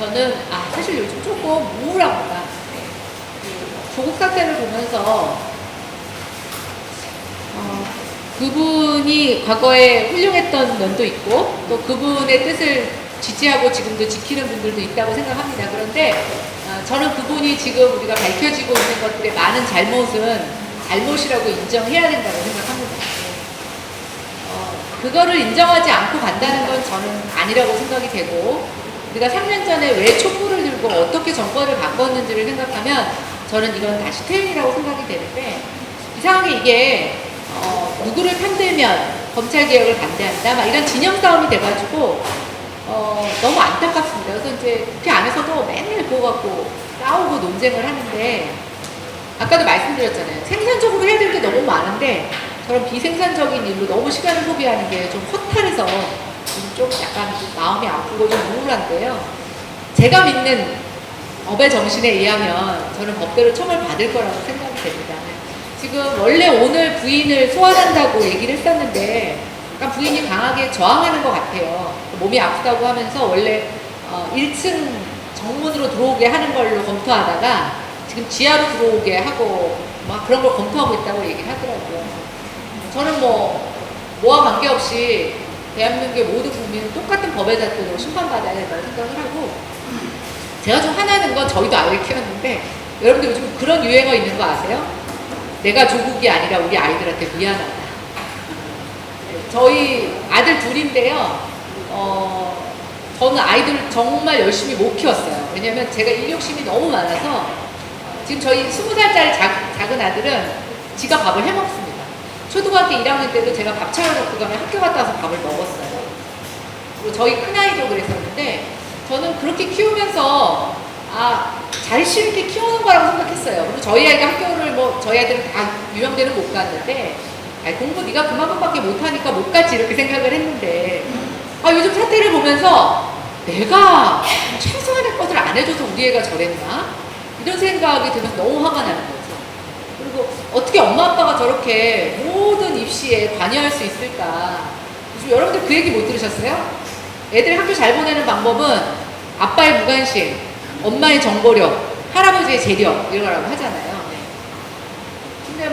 저는 사실 요즘 조금 우울합니다. 조국 사태를 보면서 그분이 과거에 훌륭했던 면도 있고 또 그분의 뜻을 지지하고 지금도 지키는 분들도 있다고 생각합니다. 그런데 저는 그분이 지금 우리가 밝혀지고 있는 것들의 많은 잘못은 잘못이라고 인정해야 된다고 생각합니다. 그거를 인정하지 않고 간다는 건 저는 아니라고 생각이 되고, 우리가 3년 전에 왜 촛불을 들고 어떻게 정권을 바꿨는지를 생각하면 저는 이건 다시 퇴행이라고 생각이 되는데, 이상하게 이게 누구를 편들면 검찰개혁을 반대한다 막 이런 진영 싸움이 돼가지고 너무 안타깝습니다. 그래서 이제 국회 안에서도 맨날 그거 갖고 싸우고 논쟁을 하는데, 아까도 말씀드렸잖아요. 생산적으로 해야 될 게 너무 많은데 저런 비생산적인 일로 너무 시간을 소비하는 게 좀 허탈해서 좀 약간 마음이 아프고 좀 우울한데요. 제가 믿는 법의 정신에 의하면 저는 법대로 처벌 받을 거라고 생각이 됩니다. 지금 원래 오늘 부인을 소환한다고 얘기를 했었는데 약간 부인이 강하게 저항하는 것 같아요. 몸이 아프다고 하면서 원래 1층 정문으로 들어오게 하는 걸로 검토하다가 지금 지하로 들어오게 하고 막 그런 걸 검토하고 있다고 얘기를 하더라고요. 저는 뭐와 관계없이 대한민국의 모든 국민은 똑같은 법의 잣대로 심판받아야 된다고 생각을 하고, 제가 좀 화나는 건 저희도 아이를 키웠는데 여러분들 요즘 그런 유행어 있는 거 아세요? 내가 조국이 아니라 우리 아이들한테 미안하다. 저희 아들 둘인데요. 저는 아이들 정말 열심히 못 키웠어요. 왜냐면 제가 인력심이 너무 많아서 지금 저희 20살짜리 작은 아들은 지가 밥을 해먹습니다. 초등학교 1학년 때도 제가 밥 차려놓고 가면 학교 갔다 와서 밥을 먹었어요. 그리고 저희 큰아이도 그랬었는데 저는 그렇게 키우면서 잘 싫게 키우는 거라고 생각했어요. 그리고 저희 아이가 학교를 저희 아이들은 다 유명대는 못 갔는데 공부 네가 그만큼밖에 못하니까 못 갔지 이렇게 생각을 했는데 요즘 사태를 보면서 내가 최소한의 것을 안 해줘서 우리 애가 저랬나? 이런 생각이 들면서 너무 화가 나는 거죠. 그리고 어떻게 엄마 아빠가 저렇게 모든 입시에 관여할 수 있을까? 요즘 여러분들 그 얘기 못 들으셨어요? 애들 학교 잘 보내는 방법은 아빠의 무관심, 엄마의 정보력, 할아버지의 재력 이거라고 하잖아요. 근데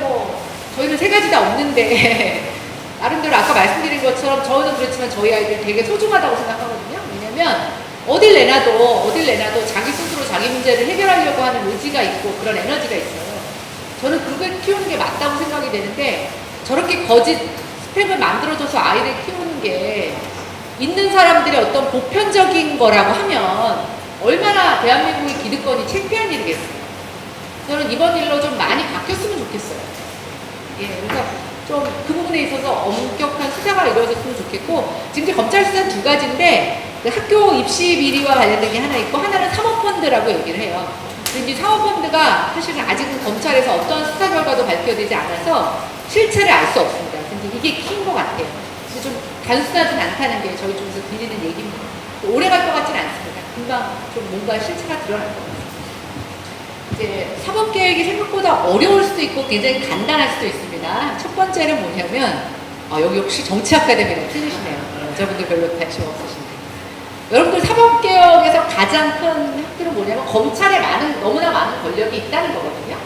저희는 세 가지 다 없는데 나름대로 아까 말씀드린 것처럼 저는 그렇지만 저희 아이들 되게 소중하다고 생각하거든요. 왜냐면 어딜 내놔도 자기 스스로 자기 문제를 해결하려고 하는 의지가 있고 그런 에너지가 있어요. 저는 그걸 키우는 게 맞다고 생각이 되는데 저렇게 거짓 스펙을 만들어줘서 아이를 키우는 게 있는 사람들의 어떤 보편적인 거라고 하면 얼마나 대한민국의 기득권이 창피한 일이겠어요. 저는 이번 일로 좀 많이 바뀌었으면 좋겠어요. 그래서 좀 그 부분에 있어서 엄격한 수사가 이루어졌으면 좋겠고, 지금 검찰 수사는 두 가지인데 학교 입시 비리와 관련된 게 하나 있고 하나는 사모펀드라고 얘기를 해요. 근데 이제 사모펀드가 사실은 아직은 검찰에서 어떤 수사 결과도 발표되지 않아서 실체를 알 수 없습니다. 근데 이게 키인 것 같아요. 근데 좀 단순하진 않다는 게 저희 쪽에서 드리는 얘기입니다. 오래 갈 것 같지는 않습니다. 금방 좀 뭔가 실체가 드러날 것 같아요. 이제 사법개혁이 생각보다 어려울 수도 있고 굉장히 간단할 수도 있습니다. 첫 번째는 뭐냐면 여기 역시 정치 아카데미는 틀리시네요. 여자분들 별로 관심 없으신데, 여러분들 사법개혁에서 가장 큰 획기는 뭐냐면 검찰에 너무나 많은 권력이 있다는 거거든요.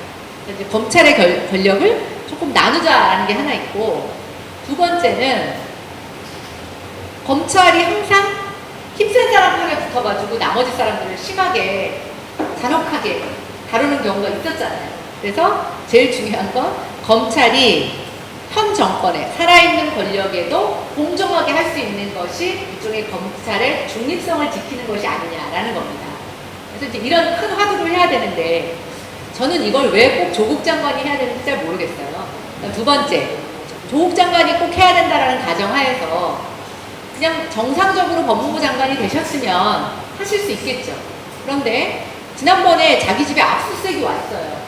이제 검찰의 권력을 조금 나누자라는 게 하나 있고, 두 번째는 검찰이 항상 힘센 사람 편에 붙어가지고 나머지 사람들을 심하게 잔혹하게 다루는 경우가 있었잖아요. 그래서 제일 중요한 건 검찰이 현 정권에 살아있는 권력에도 공정하게 할 수 있는 것이 일종의 검찰의 중립성을 지키는 것이 아니냐라는 겁니다. 그래서 이제 이런 큰 화두를 해야 되는데 저는 이걸 왜 꼭 조국 장관이 해야 되는지 잘 모르겠어요. 두 번째, 조국 장관이 꼭 해야 된다라는 가정하에서 그냥 정상적으로 법무부 장관이 되셨으면 하실 수 있겠죠. 그런데 지난번에 자기 집에 압수수색이 왔어요.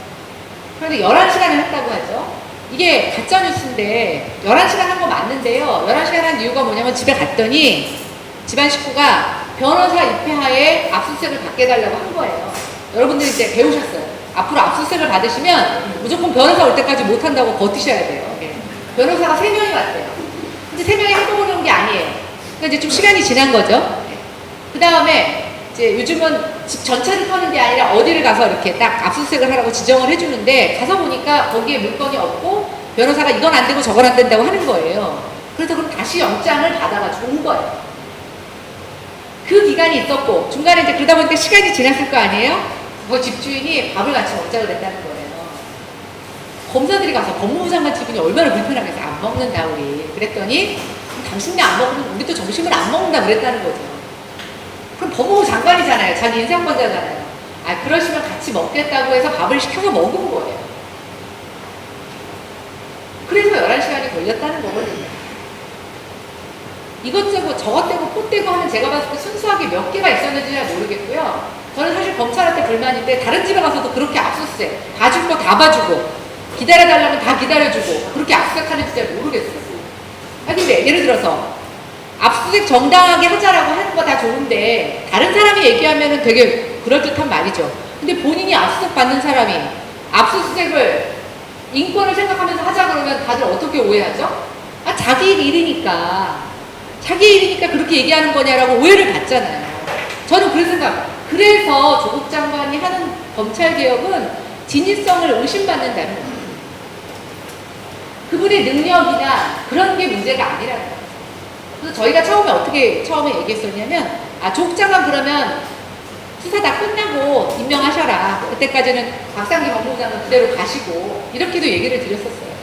그런데 11시간을 했다고 하죠. 이게 가짜뉴스인데 11시간 한 거 맞는데요. 11시간 한 이유가 뭐냐면 집에 갔더니 집안 식구가 변호사 입회하에 압수수색을 받게 해달라고 한 거예요. 여러분들이 이제 배우셨어요. 앞으로 압수수색을 받으시면 무조건 변호사 올 때까지 못한다고 버티셔야 돼요. 변호사가 3명이 왔대요. 근데 3명이 한꺼번에 온 게 아니에요. 그러니까 이제 좀 시간이 지난 거죠. 그 다음에 이제 요즘은 집 전체를 터는 게 아니라 어디를 가서 이렇게 딱 압수수색을 하라고 지정을 해주는데 가서 보니까 거기에 물건이 없고 변호사가 이건 안 되고 저건 안 된다고 하는 거예요. 그래서 그럼 다시 영장을 받아가지고 온 거예요. 그 기간이 있었고 중간에 이제 그러다 보니까 시간이 지났을 거 아니에요? 그 집주인이 밥을 같이 먹자 그랬다는 거예요. 검사들이 가서 법무부 장관 집인이 얼마나 불편하겠어요. 안 먹는다 우리. 그랬더니 당신네 안 먹으면 우리도 점심을 안 먹는다 그랬다는 거죠. 그럼 법무부 장관이잖아요. 자기 인상권자잖아요. 아 그러시면 같이 먹겠다고 해서 밥을 시켜서 먹은 거예요. 그래서 11시간이 걸렸다는 거거든요. 이것저것 저것 떼고 꽃 떼고 하는 제가 봤을 때 순수하게 몇 개가 있었는지 잘 모르겠고요. 저는 사실 검찰한테 불만인데 다른 집에 가서도 그렇게 압수수색 봐줄 거 다 봐주고 기다려달라면 다 기다려주고 그렇게 압수수색하는지 잘 모르겠어요. 아 근데 예를 들어서 압수수색 정당하게 하자라고 하는 거 다 좋은데 다른 사람이 얘기하면은 되게 그럴듯한 말이죠. 근데 본인이 압수수색 받는 사람이 압수수색을 인권을 생각하면서 하자 그러면 다들 어떻게 오해하죠? 아 자기 일이니까 그렇게 얘기하는 거냐라고 오해를 받잖아요. 저는 그런 생각. 그래서 조국 장관이 하는 검찰개혁은 진위성을 의심받는다는 거예요. 그분의 능력이나 그런 게 문제가 아니라는 거예요. 그래서 저희가 처음에 얘기했었냐면 조국 장관 그러면 수사 다 끝나고 임명하셔라. 그때까지는 박상기 법무부 장관 그대로 가시고 이렇게도 얘기를 드렸었어요.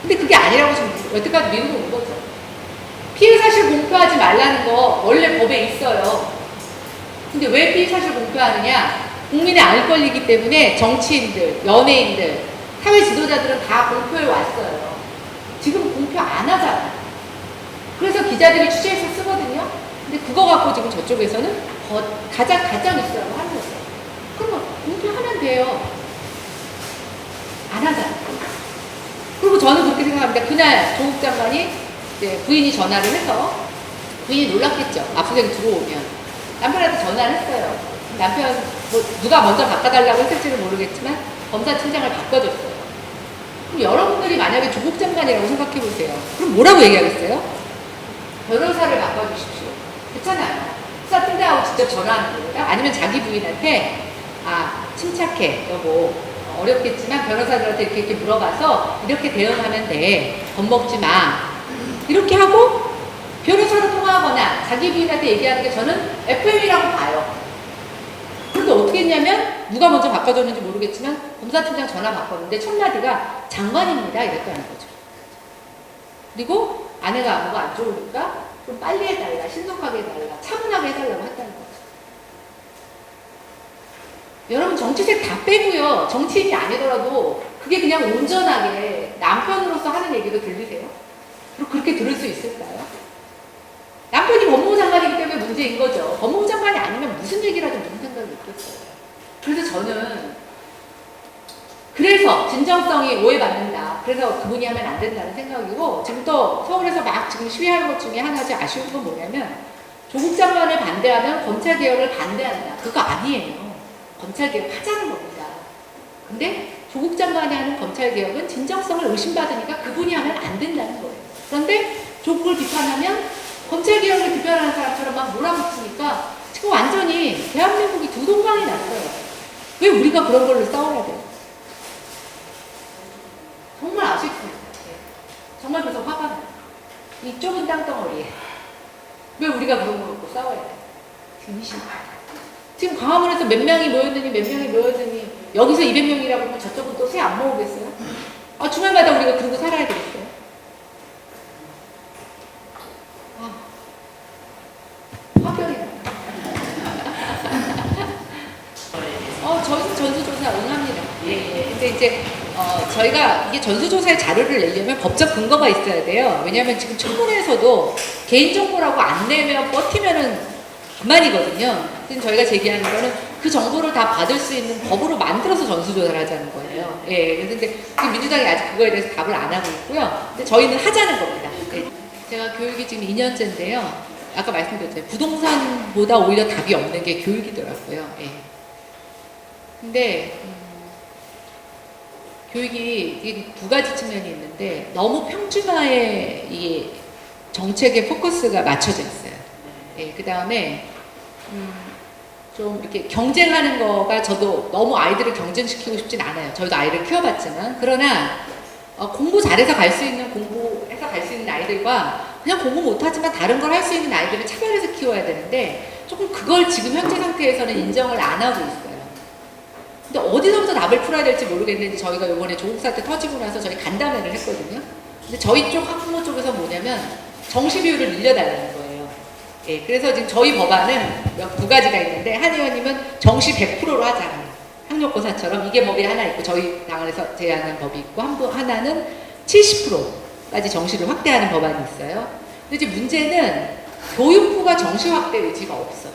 근데 그게 아니라고 지금 여태까지 미루고 온 거죠. 피해 사실 공표하지 말라는 거 원래 법에 있어요. 근데 왜 피해 사실 공표하느냐? 국민의 알 권리이기 때문에 정치인들, 연예인들, 사회 지도자들은 다 공표해 왔어요. 지금 공표 안 하잖아요. 그래서 기자들이 취재해서 쓰거든요. 근데 그거 갖고 지금 저쪽에서는 가짜 뉴스라고 하는 거죠. 그러면 공표하면 돼요. 안 하잖아요. 그리고 저는 그렇게 생각합니다. 그날 조국 장관이 이제 부인이 전화를 해서 부인이 놀랐겠죠. 압수수색이 들어오면 남편한테 전화를 했어요. 남편 뭐 누가 먼저 바꿔달라고 했을지는 모르겠지만 검사팀장을 바꿔줬어요. 그럼 여러분들이 만약에 조국 장관이라고 생각해 보세요. 그럼 뭐라고 얘기하겠어요? 변호사를 바꿔주십시오. 그렇잖아요. 수사팀장하고 직접 전화하는 겁니다. 아니면 자기 부인한테 침착해 여보 어렵겠지만 변호사들한테 이렇게 물어봐서 이렇게 대응하면 돼. 겁먹지 마. 이렇게 하고 변호사로 통화하거나 자기 부인한테 얘기하는 게 저는 FM이라고 봐요. 그런데 어떻게 했냐면 누가 먼저 바꿔줬는지 모르겠지만 검사팀장 전화 바꿨는데 첫 마디가 장관입니다 이랬다는 거죠. 그리고 아내가 뭐가 안 좋으니까 좀 빨리 해달라, 신속하게 해달라, 차분하게 해달라고 했다는 거죠. 여러분 정치색 다 빼고요. 정치인이 아니더라도 그게 그냥 온전하게 남편으로서 하는 얘기도 들리세요? 그리고 그렇게 들을 수 있을까요? 남편이 법무부 장관이기 때문에 문제인 거죠. 법무부 장관이 아니면 무슨 얘기를 하든 무슨 생각이 있겠어요. 그래서 저는 그래서 진정성이 오해받는다. 그래서 그분이 하면 안 된다는 생각이고 지금 또 서울에서 막 지금 시위하는 것 중에 하나지 아쉬운 건 뭐냐면 조국 장관을 반대하면 검찰개혁을 반대한다. 그거 아니에요. 검찰개혁 하자는 겁니다. 근데 조국 장관이 하는 검찰개혁은 진정성을 의심받으니까 그분이 하면 안 된다는 거예요. 그런데 조국을 비판하면 검찰개혁을 비판하는 사람처럼 막 몰아붙이니까 지금 완전히 대한민국이 두 동강이 났어요. 왜 우리가 그런 걸로 싸워야 돼요? 정말 아쉽습니다. 정말 그래서 화가 나요. 이 좁은 땅덩어리에 왜 우리가 그런 걸 갖고 싸워야 돼요? 지금 광화문에서 몇 명이 모였느니 여기서 200명이라고 하면 저쪽은 또 새 안 모으겠어요? 주말마다 우리가 그러고 살아야 되겠어요? 화병이 나요. 저희는 전수조사 응합니다. 예. 근데 이제 저희가 이게 전수조사의 자료를 내려면 법적 근거가 있어야 돼요. 왜냐하면 지금 청문회에서도 개인정보라고 안 내면 버티면은 그만이거든요. 지금 저희가 제기하는 거는 그 정보를 다 받을 수 있는 법으로 만들어서 전수조사를 하자는 거예요. 예. 근데 민주당이 아직 그거에 대해서 답을 안 하고 있고요. 근데 저희는 하자는 겁니다. 예. 제가 교육이 지금 2년째인데요. 아까 말씀드렸잖아요. 부동산보다 오히려 답이 없는 게 교육이더라고요. 예. 근데 교육이 두 가지 측면이 있는데 너무 평준화에 이 정책의 포커스가 맞춰져 있어요. 예, 그 다음에 좀 이렇게 경쟁하는 거가 저도 너무 아이들을 경쟁시키고 싶진 않아요. 저희도 아이를 키워봤지만. 그러나 공부 잘해서 갈 수 있는, 공부해서 갈 수 있는 아이들과 그냥 공부 못하지만 다른 걸 할 수 있는 아이들을 차별해서 키워야 되는데 조금 그걸 지금 현재 상태에서는 인정을 안 하고 있어요. 근데 어디서부터 답을 풀어야 될지 모르겠는데 저희가 이번에 조국 사태 터지고 나서 저희 간담회를 했거든요. 근데 저희 쪽 학부모 쪽에서 뭐냐면 정시 비율을 늘려달라는 거예요. 예, 그래서 지금 저희 법안은 두 가지가 있는데 한 의원님은 정시 100%로 하자. 학력고사처럼 이게 법이 하나 있고 저희 당에서 제안한 법이 있고 하나는 70%까지 정시를 확대하는 법안이 있어요. 근데 이제 문제는 교육부가 정시 확대 의지가 없어요.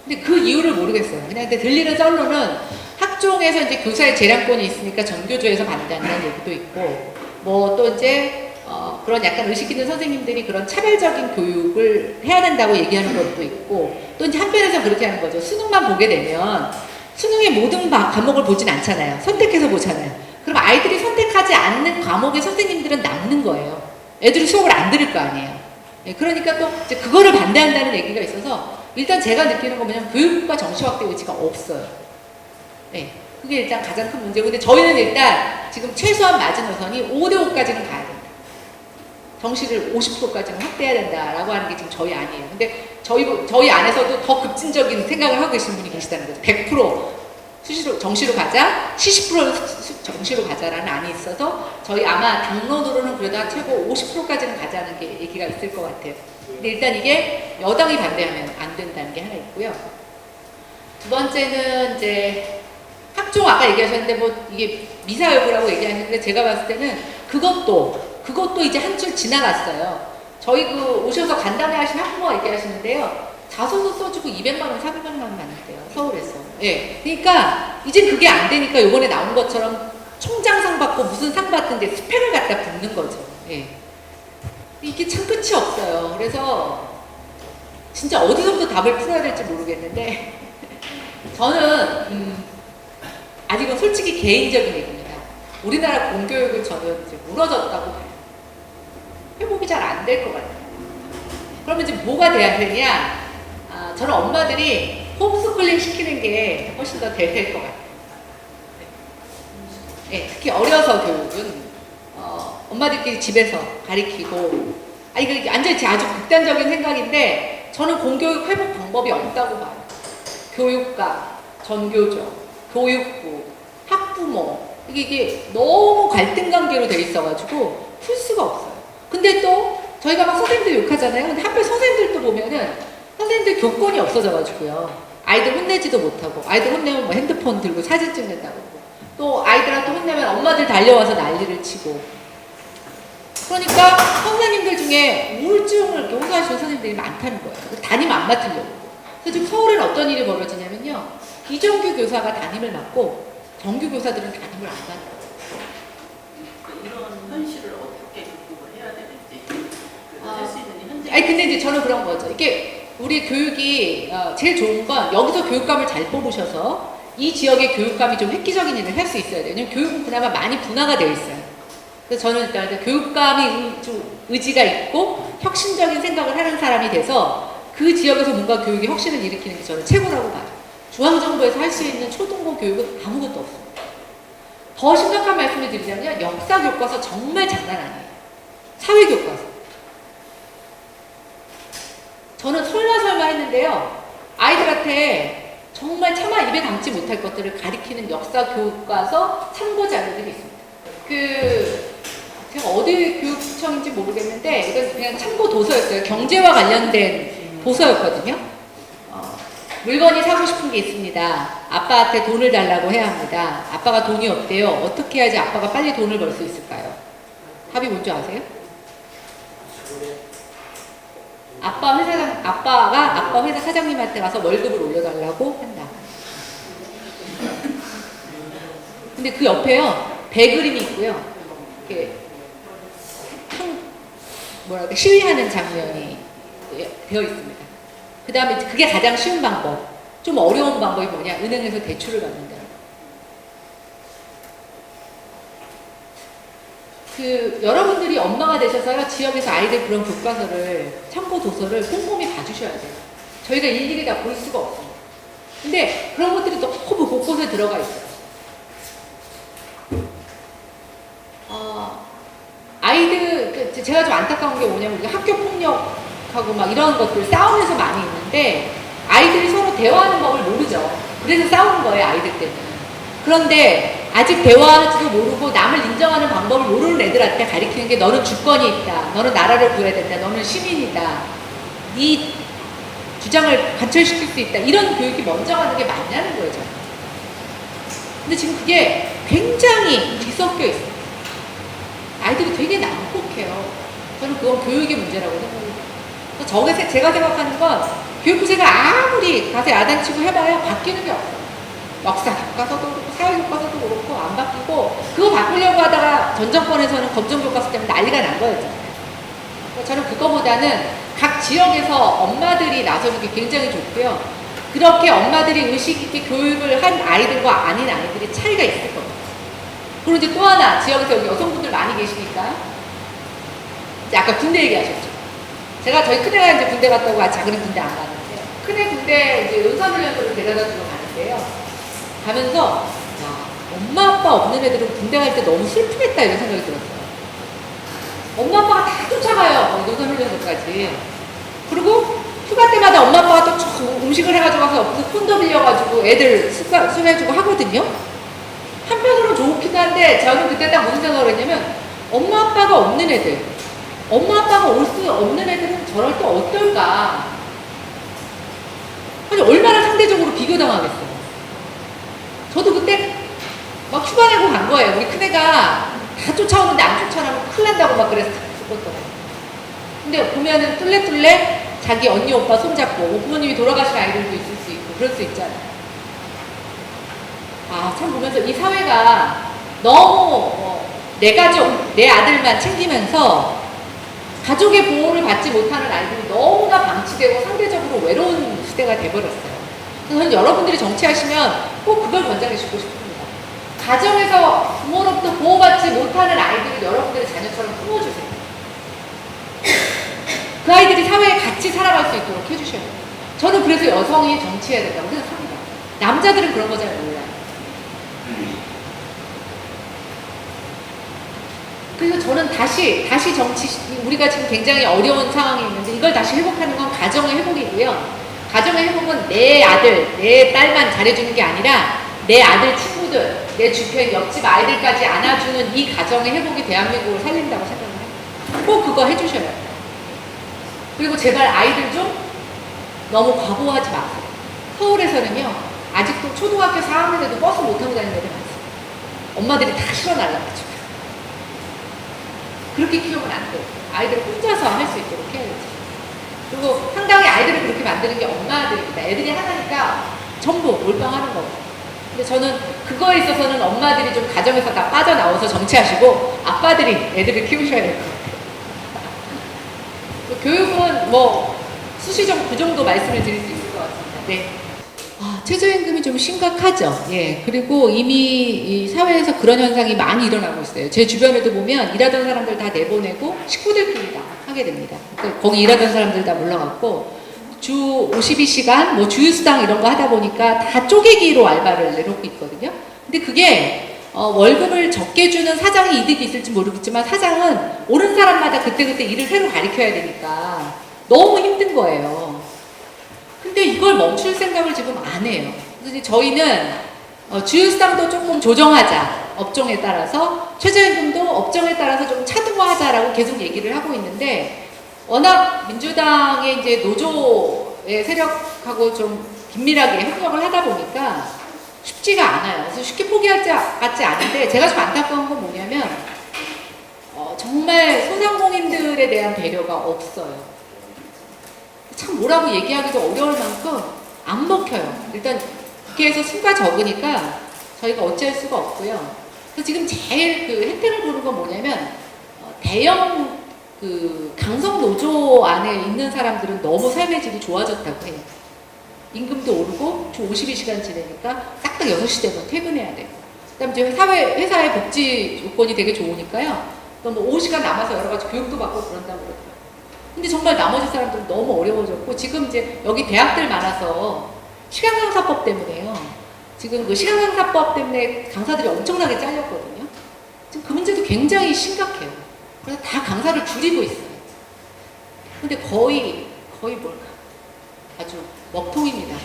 근데 그 이유를 모르겠어요. 그냥 근데 들리는 썰로는 학종에서 이제 교사의 재량권이 있으니까 전교조에서 반대한다는 얘기도 있고, 뭐 또 이제 그런 약간 의식 있는 선생님들이 그런 차별적인 교육을 해야 된다고 얘기하는 것도 있고, 또 이제 한편에서 그렇게 하는 거죠. 수능만 보게 되면 수능의 모든 과목을 보진 않잖아요. 선택해서 보잖아요. 그럼 아이들이 선택하지 않는 과목의 선생님들은 남는 거예요. 애들이 수업을 안 들을 거 아니에요. 예, 그러니까 또 이제 그거를 반대한다는 얘기가 있어서 일단 제가 느끼는 건 뭐냐면 교육부가 정시 확대 의지가 없어요. 네, 그게 일단 가장 큰 문제고, 근데 저희는 일단 지금 최소한 마지노선이 5대5까지는 가야 된다. 정시를 50%까지는 확대해야 된다라고 하는 게 지금 저희 안이에요. 근데 저희 안에서도 더 급진적인 생각을 하고 계신 분이 계시다는 거죠. 100% 수시로 정시로 가자, 70% 정시로 가자라는 안이 있어서 저희 아마 당론으로는 그래도 최고 50%까지는 가자는 게 얘기가 있을 것 같아요. 근데 일단 이게 여당이 반대하면 안 된다는 게 하나 있고요. 두 번째는 이제 학종 아까 얘기하셨는데 뭐 이게 미사여구라고 얘기하는데 제가 봤을 때는 그것도 이제 한 줄 지나갔어요. 저희 오셔서 간담회 하신 학부모가 얘기하시는데요. 자소서 써주고 200만 원, 400만 원 받는데요. 서울에서. 예. 그러니까 이제 그게 안 되니까 요번에 나온 것처럼 총장상 받고 무슨 상 받던데 스펙을 갖다 붙는 거죠. 예. 이게 참 끝이 없어요. 그래서 진짜 어디서부터 답을 풀어야 될지 모르겠는데 저는 아직은 솔직히 개인적인 얘기입니다. 우리나라 공교육은 저는 이제 무너졌다고 봐요. 회복이 잘 안 될 것 같아요. 그러면 이제 뭐가 돼야 되냐? 저는 엄마들이 홈스쿨링 시키는 게 훨씬 더 될 것 같아요. 네, 특히 어려서 교육은 엄마들끼리 집에서 가리키고, 이거 완전히 아주 극단적인 생각인데 저는 공교육 회복 방법이 없다고 봐요. 교육감, 전교조, 교육부, 학부모 이게 너무 갈등 관계로 돼 있어가지고 풀 수가 없어요. 근데 또 저희가 막 선생님들 욕하잖아요. 근데 하필 선생님들도 보면은 선생님들 교권이 없어져가지고요. 아이들 혼내지도 못하고, 아이들 혼내면 뭐 핸드폰 들고 사진 찍는다고 그러고, 또 아이들한테 혼내면 엄마들 달려와서 난리를 치고. 그러니까 선생님들 중에 우울증을 호소하시는 선생님들이 많다는 거예요. 담임 안 맡으려고. 그래서 지금 서울에는 어떤 일이 벌어지냐면요. 비정규 교사가 담임을 맡고 정규 교사들은 담임을 안 맡아요. 이런 현실을 어떻게 극복을 해야 되는지 할 수 있는 현재. 근데 이제 저는 그런 거죠. 이게 우리 교육이 제일 좋은 건 여기서 교육감을 잘 뽑으셔서 이 지역의 교육감이 좀 획기적인 일을 할 수 있어야 돼요. 왜냐면 교육은 그나마 많이 분화가 되어 있어요. 그래서 저는 일단 교육감이 좀 의지가 있고 혁신적인 생각을 하는 사람이 돼서 그 지역에서 뭔가 교육의 혁신을 일으키는 게 저는 최고라고 봐요. 중앙정부에서 할 수 있는 초등부 교육은 아무것도 없어요. 더 심각한 말씀을 드리자면 역사 교과서 정말 장난 아니에요. 사회 교과서. 저는 설마 했는데요. 아이들한테 정말 차마 입에 담지 못할 것들을 가리키는 역사 교과서 참고 자료들이 있습니다. 제가 어디 교육청인지 모르겠는데 이건 그냥 참고 도서였어요. 경제와 관련된 도서였거든요. 물건이 사고 싶은 게 있습니다. 아빠한테 돈을 달라고 해야 합니다. 아빠가 돈이 없대요. 어떻게 해야지 아빠가 빨리 돈을 벌 수 있을까요? 답이 뭔지 아세요? 아빠가 아빠 회사 사장님한테 가서 월급을 올려달라고 한다. 근데 그 옆에요, 배 그림이 있고요. 이렇게 시위하는 장면이 되어 있습니다. 그 다음에 그게 가장 쉬운 방법. 좀 어려운 방법이 뭐냐? 은행에서 대출을 받는다. 여러분들이 엄마가 되셔서요, 지역에서 아이들 그런 교과서를, 참고 도서를 꼼꼼히 봐주셔야 돼요. 저희가 일일이 다 볼 수가 없습니다. 근데 그런 것들이 너무 곳곳에 들어가 있어요. 아이들, 제가 좀 안타까운 게 뭐냐면 우리가 학교 폭력하고 막 이런 것들 싸움에서 많이 있는데 아이들이 서로 대화하는 법을 모르죠. 그래서 싸우는 거예요, 아이들 때문에. 그런데 아직 대화하지도 모르고 남을 인정하는 방법을 모르는 애들한테 가르치는 게 너는 주권이 있다. 너는 나라를 구해야 된다. 너는 시민이다. 네 주장을 관철시킬 수 있다. 이런 교육이 먼저 가는 게 맞냐는 거예요, 저는. 근데 지금 그게 굉장히 뒤섞여 있어요. 아이들이 되게 난폭해요. 저는 그건 교육의 문제라고 생각해요. 제가 생각하는 건 교육부제가 아무리 가서 야단치고 해봐야 바뀌는 게 없어요. 역사 교과서도 그렇고 사회 교과서도 그렇고 안 바뀌고 그거 바꾸려고 하다가 전 정권에서는 검정 교과서 때문에 난리가 난 거였잖아요. 저는 그거보다는 각 지역에서 엄마들이 나서는 게 굉장히 좋고요. 그렇게 엄마들이 의식 있게 교육을 한 아이들과 아닌 아이들이 차이가 있을 겁니다. 그리고 이제 또 하나, 지역에서 여기 여성분들 많이 계시니까, 이제 아까 군대 얘기하셨죠. 제가 저희 큰애가 이제 군대 갔다 오고 작은 군대 안 가는데, 큰애 군대 이제 연사훈련소를 데려다 주러 가는데요. 가면서, 야, 엄마 아빠 없는 애들은 군대 갈 때 너무 슬프겠다 이런 생각이 들었어요. 엄마 아빠가 다 쫓아가요. 연사훈련소까지. 그리고 휴가 때마다 엄마 아빠가 또 음식을 해가지고 가서 폰도 빌려가지고 애들 수료해주고 하거든요. 한편으로는 좋긴 한데 저는 그때 딱 무슨 생각을 했냐면 엄마 아빠가 없는 애들, 엄마 아빠가 올 수 없는 애들은 저럴 때 어떨까? 아니 얼마나 상대적으로 비교당하겠어요. 저도 그때 막 휴가 내고 간 거예요. 우리 큰애가 다 쫓아오는데 안 쫓아나면 큰일 난다고 막 그랬었거든요. 근데 보면은 뚫레뚫레 자기 언니 오빠 손잡고 부모님이 돌아가신 아이들도 있을 수 있고 그럴 수 있잖아요. 참 보면서 이 사회가 너무 내 가족, 내 아들만 챙기면서 가족의 보호를 받지 못하는 아이들이 너무나 방치되고 상대적으로 외로운 시대가 돼버렸어요. 저는 여러분들이 정치하시면 꼭 그걸 권장해주고 싶습니다. 가정에서 부모로부터 보호받지 못하는 아이들을 여러분들의 자녀처럼 품어주세요. 그 아이들이 사회에 같이 살아갈 수 있도록 해주셔야 돼요. 저는 그래서 여성이 정치해야 된다고 생각합니다. 남자들은 그런 거 잘 몰라요. 그래서 저는 다시 정치, 우리가 지금 굉장히 어려운 상황이 있는데 이걸 다시 회복하는 건 가정의 회복이고요. 가정의 회복은 내 아들, 내 딸만 잘해주는 게 아니라 내 아들 친구들, 내 주변 옆집 아이들까지 안아주는 이 가정의 회복이 대한민국을 살린다고 생각을 해요. 꼭 그거 해주셔야 돼요. 그리고 제발 아이들 좀 너무 과보하지 마세요. 서울에서는요, 아직도 초등학교 4학년에도 버스 못 타고 다니는 애들 많아요. 엄마들이 다 실어날라가지고. 그렇게 키우면 안 돼요. 아이들을 혼자서 할 수 있도록 해야겠죠. 그리고 상당히 아이들을 그렇게 만드는 게 엄마들입니다. 애들이 하나니까 전부 몰빵하는 거고. 근데 저는 그거에 있어서는 엄마들이 좀 가정에서 다 빠져나와서 정치하시고 아빠들이 애들을 키우셔야 될 것 같아요. 교육은 뭐 수시적 그 정도 말씀을 드릴 수 있을 것 같습니다. 네. 최저임금이 좀 심각하죠. 예. 그리고 이미 이 사회에서 그런 현상이 많이 일어나고 있어요. 제 주변에도 보면 일하던 사람들 다 내보내고 식구들끼리 다 하게 됩니다. 그러니까 거기 일하던 사람들 다 물러갔고 주 52시간 뭐 주휴수당 이런 거 하다 보니까 다 쪼개기로 알바를 내놓고 있거든요. 근데 그게 월급을 적게 주는 사장이 이득이 있을지 모르겠지만 사장은 오는 사람마다 그때그때 일을 새로 가르쳐야 되니까 너무 힘든 거예요. 근데 이걸 멈출 생각을 지금 안 해요. 그래서 저희는 주휴수당도 조금 조정하자. 업종에 따라서 최저임금도 업종에 따라서 좀 차등화하자라고 계속 얘기를 하고 있는데 워낙 민주당의 이제 노조의 세력하고 좀 긴밀하게 협력을 하다 보니까 쉽지가 않아요. 그래서 쉽게 포기할 것 같지 않은데 제가 좀 안타까운 건 뭐냐면 정말 소상공인들에 대한 배려가 없어요. 참 뭐라고 얘기하기도 어려울 만큼 안 먹혀요. 일단 국회에서 수가 적으니까 저희가 어찌할 수가 없고요. 그래서 지금 제일 그 혜택을 보는 건 뭐냐면 대형 그 강성 노조 안에 있는 사람들은 너무 삶의 질이 좋아졌다고 해요. 임금도 오르고 주 52시간 지내니까 딱딱 6시 되면 퇴근해야 되고 그다음에 이제 회사의 복지 조건이 되게 좋으니까요. 또 뭐 5시간 남아서 여러 가지 교육도 받고 그런다고 그러더라고요. 근데 정말 나머지 사람들은 너무 어려워졌고 지금 이제 여기 대학들 많아서 시간강사법 때문에요. 지금 그 시간강사법 때문에 강사들이 엄청나게 잘렸거든요. 지금 그 문제도 굉장히 심각해요. 그래서 다 강사를 줄이고 있어요. 근데 거의 뭘까? 아주 먹통입니다.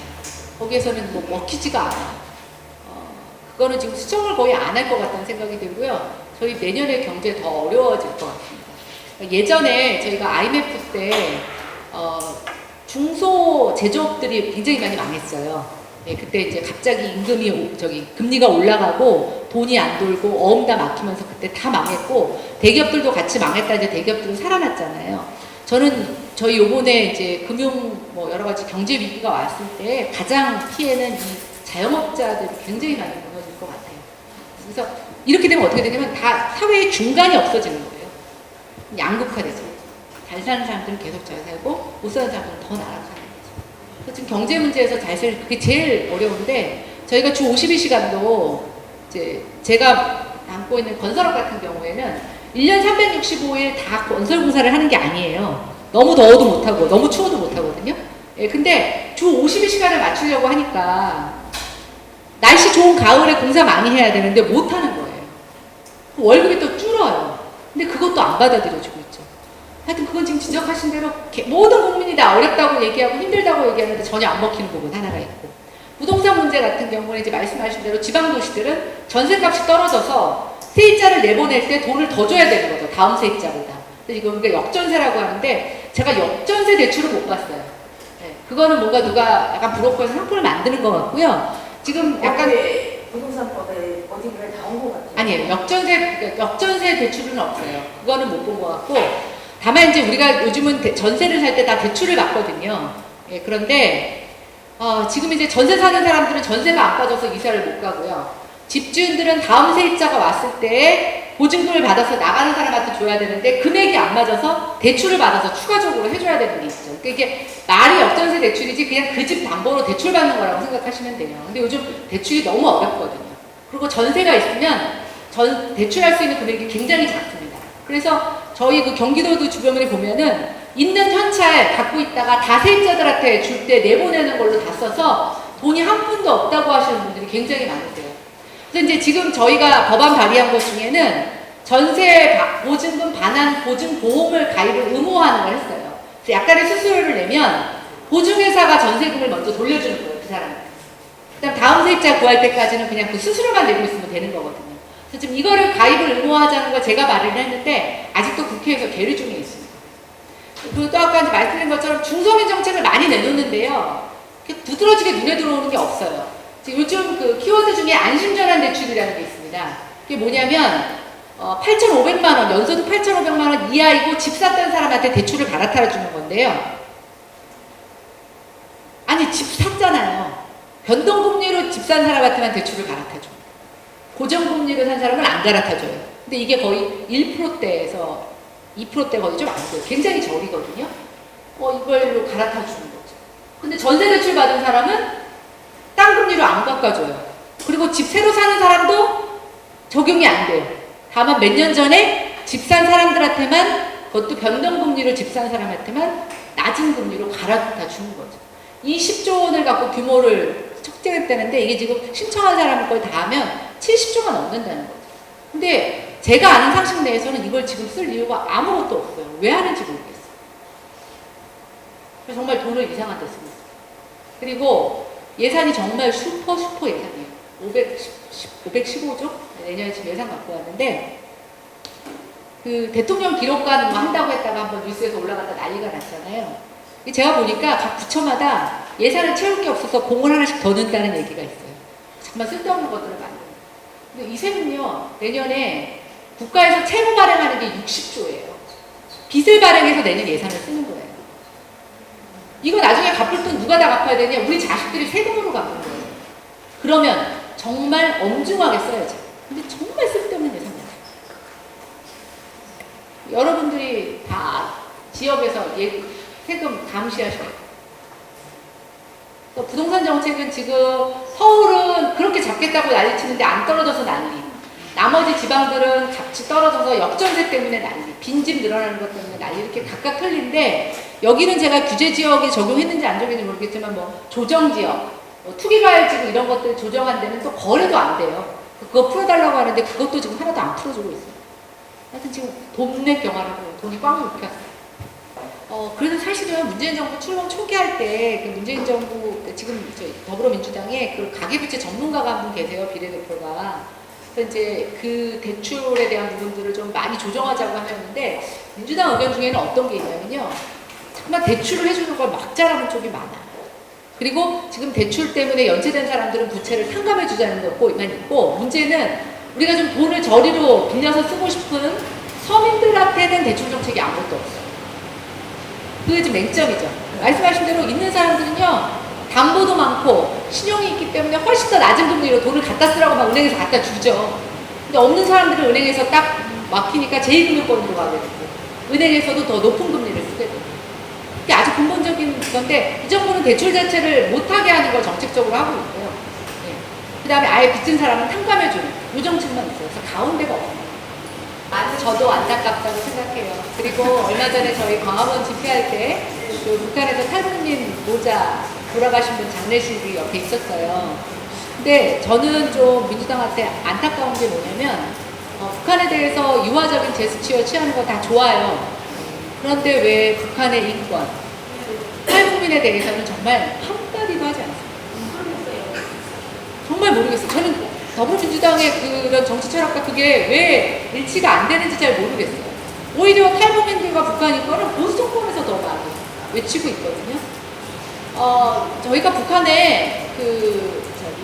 거기에서는 뭐 먹히지가 않아요. 그거는 지금 수정을 거의 안 할 것 같다는 생각이 들고요. 저희 내년에 경제 더 어려워질 것 같습니다. 예전에 저희가 IMF 때 중소 제조업들이 굉장히 많이 망했어요. 예, 그때 이제 갑자기 금리가 올라가고 돈이 안 돌고 어음다 막히면서 그때 다 망했고 대기업들도 같이 망했다. 이제 대기업들은 살아났잖아요. 저희 요번에 이제 금융 뭐 여러 가지 경제 위기가 왔을 때 가장 피해는 이 자영업자들이 굉장히 많이 무너질 것 같아요. 그래서 이렇게 되면 어떻게 되냐면 다 사회의 중간이 없어지는 거예요. 양극화되죠. 잘 사는 사람들은 계속 잘 살고 못 사는 사람들은 더 나락하는 거죠. 그래서 지금 경제 문제에서 잘 살 그게 제일 어려운데 저희가 주 52시간도 이제 제가 담고 있는 건설업 같은 경우에는 1년 365일 다 건설 공사를 하는 게 아니에요. 너무 더워도 못하고 너무 추워도 못하거든요. 예, 근데 주 52시간을 맞추려고 하니까 날씨 좋은 가을에 공사 많이 해야 되는데 못하는 거예요. 월급이 또 줄어요. 근데 그것도 안 받아들여주고 있죠. 하여튼 그건 지금 지적하신 대로 모든 국민이 다 어렵다고 얘기하고 힘들다고 얘기하는데 전혀 안 먹히는 부분 하나가 있고, 부동산 문제 같은 경우는 이제 말씀하신 대로 지방도시들은 전세값이 떨어져서 세입자를 내보낼 때 돈을 더 줘야 되는 거죠. 다음 세입자보다. 근데 이거 우리가 역전세라고 하는데 제가 역전세 대출을 못 봤어요. 네, 그거는 뭔가 누가 약간 브로커에서 상품을 만드는 것 같고요. 지금 약간 부동산법에 어딘가에 다 온 것 같아요. 아니에요. 역전세 대출은 없어요. 그거는 못 본 것 같고, 다만 이제 우리가 요즘은 전세를 살 때 다 대출을 받거든요. 예, 그런데 지금 이제 전세 사는 사람들은 전세가 안 빠져서 이사를 못 가고요. 집주인들은 다음 세입자가 왔을 때 보증금을 받아서 나가는 사람한테 줘야 되는데 금액이 안 맞아서 대출을 받아서 추가적으로 해줘야 되는 게 있죠. 그러니까 이게 말이 역전세 대출이지 그냥 그 집 담보로 대출 받는 거라고 생각하시면 돼요. 근데 요즘 대출이 너무 어렵거든요. 그리고 전세가 있으면 대출할 수 있는 금액이 굉장히 작습니다. 그래서 저희 그 경기도도 주변에 보면은 있는 현찰 갖고 있다가 다 세입자들한테 줄 때 내보내는 걸로 다 써서 돈이 한 푼도 없다고 하시는 분들이 굉장히 많으세요. 그래서 이제 지금 저희가 법안 발의한 것 중에는 전세 보증금 반환 보증보험을 가입을 의무화하는 걸 했어요. 그래서 약간의 수수료를 내면 보증회사가 전세금을 먼저 돌려주는 거예요, 그 사람한테. 그다음 다음 세입자 구할 때까지는 그냥 그 수수료만 내고 있으면 되는 거거든요. 그래서 지금 이거를 가입을 의무화하자는 걸 제가 발의를 했는데 아직도 국회에서 계류 중에 있습니다. 그리고 또 아까 이제 말씀드린 것처럼 중소민 정책을 많이 내놓는데요. 두드러지게 눈에 들어오는 게 없어요. 요즘 그 키워드 중에 안심전환 대출이라는 게 있습니다. 그게 뭐냐면 8,500만 원, 연소득 8,500만 원 이하이고 집 샀던 사람한테 대출을 갈아타 주는 건데요. 아니 집 샀잖아요. 변동금리로 집 산 사람한테만 대출을 갈아타 줘. 고정금리로 산 사람은 안 갈아타 줘요. 근데 이게 거의 1%대에서 2%대 거의 좀 안 돼요. 굉장히 저리거든요. 이걸로 갈아타 주는 거죠. 근데 전세 대출 받은 사람은 땅 금리로 안 깎아줘요. 그리고 집 새로 사는 사람도 적용이 안 돼요. 다만 몇 년 전에 집 산 사람들한테만, 그것도 변동금리로 집 산 사람한테만 낮은 금리로 갈아다 주는 거죠. 이 10조 원을 갖고 규모를 척정했다는데 이게 지금 신청한 사람 걸 다 하면 70조가 넘는다는 거죠. 근데 제가 아는 상식 내에서는 이걸 지금 쓸 이유가 아무것도 없어요. 왜 하는지 모르겠어요. 그래서 정말 돈을 이상한 데 쓰고 있어요. 그리고 예산이 정말 슈퍼 예산이에요. 515조? 내년에 지금 예산 갖고 왔는데, 그 대통령 기록관 뭐 한다고 했다가 한번 뉴스에서 올라갔다 난리가 났잖아요. 제가 보니까 각 부처마다 예산을 채울 게 없어서 공을 하나씩 더 넣는다는 얘기가 있어요. 정말 쓸데없는 것들을 만드는. 근데 이 셈은요, 내년에 국가에서 채무 발행하는 게 60조예요. 빚을 발행해서 내년 예산을 쓰는 거예요. 이거 나중에 갚을 돈 누가 다 갚아야 되냐? 우리 자식들이 세금으로 갚는 거예요. 그러면 정말 엄중하게 써야죠. 근데 정말 쓸데없는 예산 같아요. 여러분들이 다 지역에서 세금 감시하셔야 돼요. 부동산 정책은 지금 서울은 그렇게 잡겠다고 난리치는데 안 떨어져서 난리. 나머지 지방들은 값이 떨어져서 역전세 때문에 난리, 빈집 늘어나는 것 때문에 난리, 이렇게 각각 틀린데, 여기는 제가 규제지역에 적용했는지 안 적용했는지 모르겠지만 뭐 조정지역, 뭐 투기과열지구 이런 것들 조정한 데는 또 거래도 안 돼요. 그거 풀어달라고 하는데 그것도 지금 하나도 안 풀어주고 있어요. 하여튼 지금 돈내 경하라고 돈이 꽉 묶였어요. 그래서 사실은 문재인 정부 출범 초기할 때 그 문재인 정부 지금 저희 더불어민주당에 그 가계부채 전문가가 한 분 계세요. 비례대표가. 그래서 이제 그 대출에 대한 부분들을 좀 많이 조정하자고 하였는데 민주당 의견 중에는 어떤 게 있냐면요. 정말 대출을 해주는 걸 막자라는 쪽이 많아요. 그리고 지금 대출 때문에 연체된 사람들은 부채를 탕감해 주자는 것만 있고 문제는 우리가 좀 돈을 저리로 빌려서 쓰고 싶은 서민들한테는 대출 정책이 아무것도 없어요. 그게 좀 맹점이죠. 말씀하신 대로 있는 사람들은요 담보도 많고 신용이 있기 때문에 훨씬 더 낮은 금리로 돈을 갖다 쓰라고 막 은행에서 갖다 주죠. 근데 없는 사람들은 은행에서 딱 막히니까 제2금융권으로 가게 되고 은행에서도 더 높은 금리를 쓰게 되고 이게 아주 근본적인 건데 이 정부는 대출 자체를 못하게 하는 걸 정책적으로 하고 있고요. 네. 그 다음에 아예 빚진 사람은 탕감해주는 이 정책만 있어요. 그래서 가운데가 없어요. 저도 안타깝다고 생각해요. 그리고 얼마 전에 저희 광화문 집회할 때 그 북한에서 탈북민 모자 돌아가신 분 장례식이 옆에 있었어요. 근데 저는 좀 민주당한테 안타까운 게 뭐냐면 북한에 대해서 유화적인 제스처 취하는 거 다 좋아요. 그런데 왜 북한의 인권, 탈북민에 대해서는 정말 한마디도 하지 않습니다. 정말 모르겠어요. 저는 더불어민주당의 그런 정치 철학과 그게 왜 일치가 안 되는지 잘 모르겠어요. 오히려 탈북민들과 북한 인권은 보수 정권에서 더 많이 외치고 있거든요. 저희가 북한에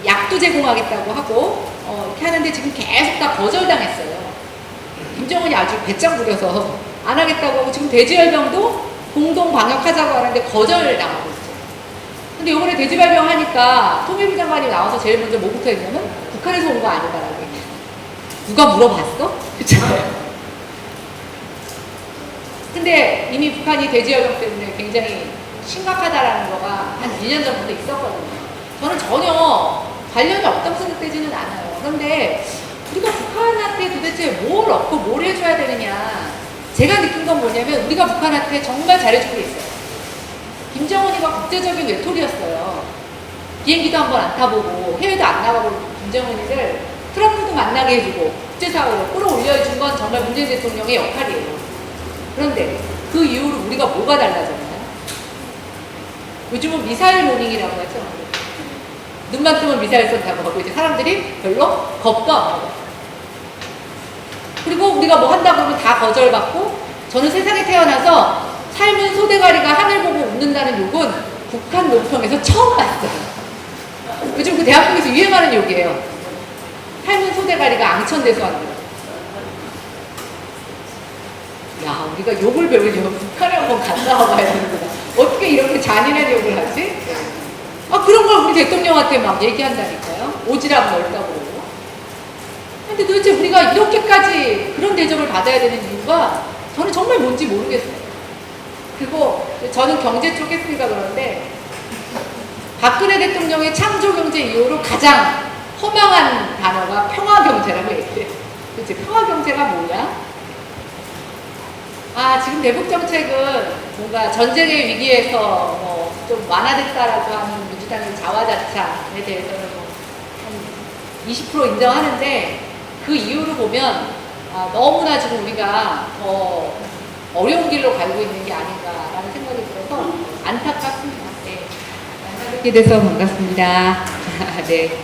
약도 제공하겠다고 하고 이렇게 하는데 지금 계속 다 거절당했어요. 김정은이 아주 배짱 부려서 안 하겠다고 하고 지금 돼지열병도 공동 방역하자고 하는데 거절당하고 있죠. 근데 이번에 돼지발병 하니까 통일부 장관이 나와서 제일 먼저 뭐부터 했냐면 북한에서 온 거 아니다라고 얘기해요. 누가 물어봤어? 그렇잖아요. 근데 이미 북한이 돼지열병 때문에 굉장히 심각하다라는 거가 한 1년 전부터 있었거든요. 저는 전혀 관련이 없다고 생각되지는 않아요. 그런데 우리가 북한한테 도대체 뭘 얻고 뭘 해줘야 되느냐. 제가 느낀 건 뭐냐면 우리가 북한한테 정말 잘해준 게 있어요. 김정은이가 국제적인 외톨이였어요. 비행기도 한번 안 타보고 해외도 안 나가고 김정은이를 트럼프도 만나게 해주고 국제사회로 끌어올려준 건 정말 문재인 대통령의 역할이에요. 그런데 그 이후로 우리가 뭐가 달라졌나요? 요즘은 미사일 모닝이라고 하죠. 눈만 뜨면 미사일 쏜다고 하고 이제 사람들이 별로 겁도 안 먹어요. 그리고 우리가 뭐 한다고 하면 다 거절받고 저는 세상에 태어나서 삶은 소대가리가 하늘 보고 웃는다는 욕은 북한 논평에서 처음 봤어요. 요즘 그 대한민국에서 유행하는 욕이에요. 삶은 소대가리가 앙천대소 한다. 야, 우리가 욕을 배우려면 북한에 한번 갔다 와봐야 되는구나. 어떻게 이렇게 잔인한 욕을 하지? 그런 걸 우리 대통령한테 막 얘기한다니까요. 오지랖 넓다고 그러고. 근데 도대체 우리가 이렇게까지 그런 대접을 받아야 되는 이유가 저는 정말 뭔지 모르겠어요. 그리고 저는 경제 쪽 했으니까 그러는데 박근혜 대통령의 창조경제 이후로 가장 허망한 단어가 평화경제라고 얘기해요. 그치? 평화경제가 뭐냐? 지금 대북정책은 뭔가 전쟁의 위기에서 뭐 좀 완화됐다라고 하는 민주당의 자화자찬에 대해서는 한 20% 인정하는데 그 이유를 보면 너무나 지금 우리가 더 어려운 길로 가고 있는 게 아닌가라는 생각이 들어서 안타깝습니다. 네. 만나뵙게 돼서 반갑습니다. 네.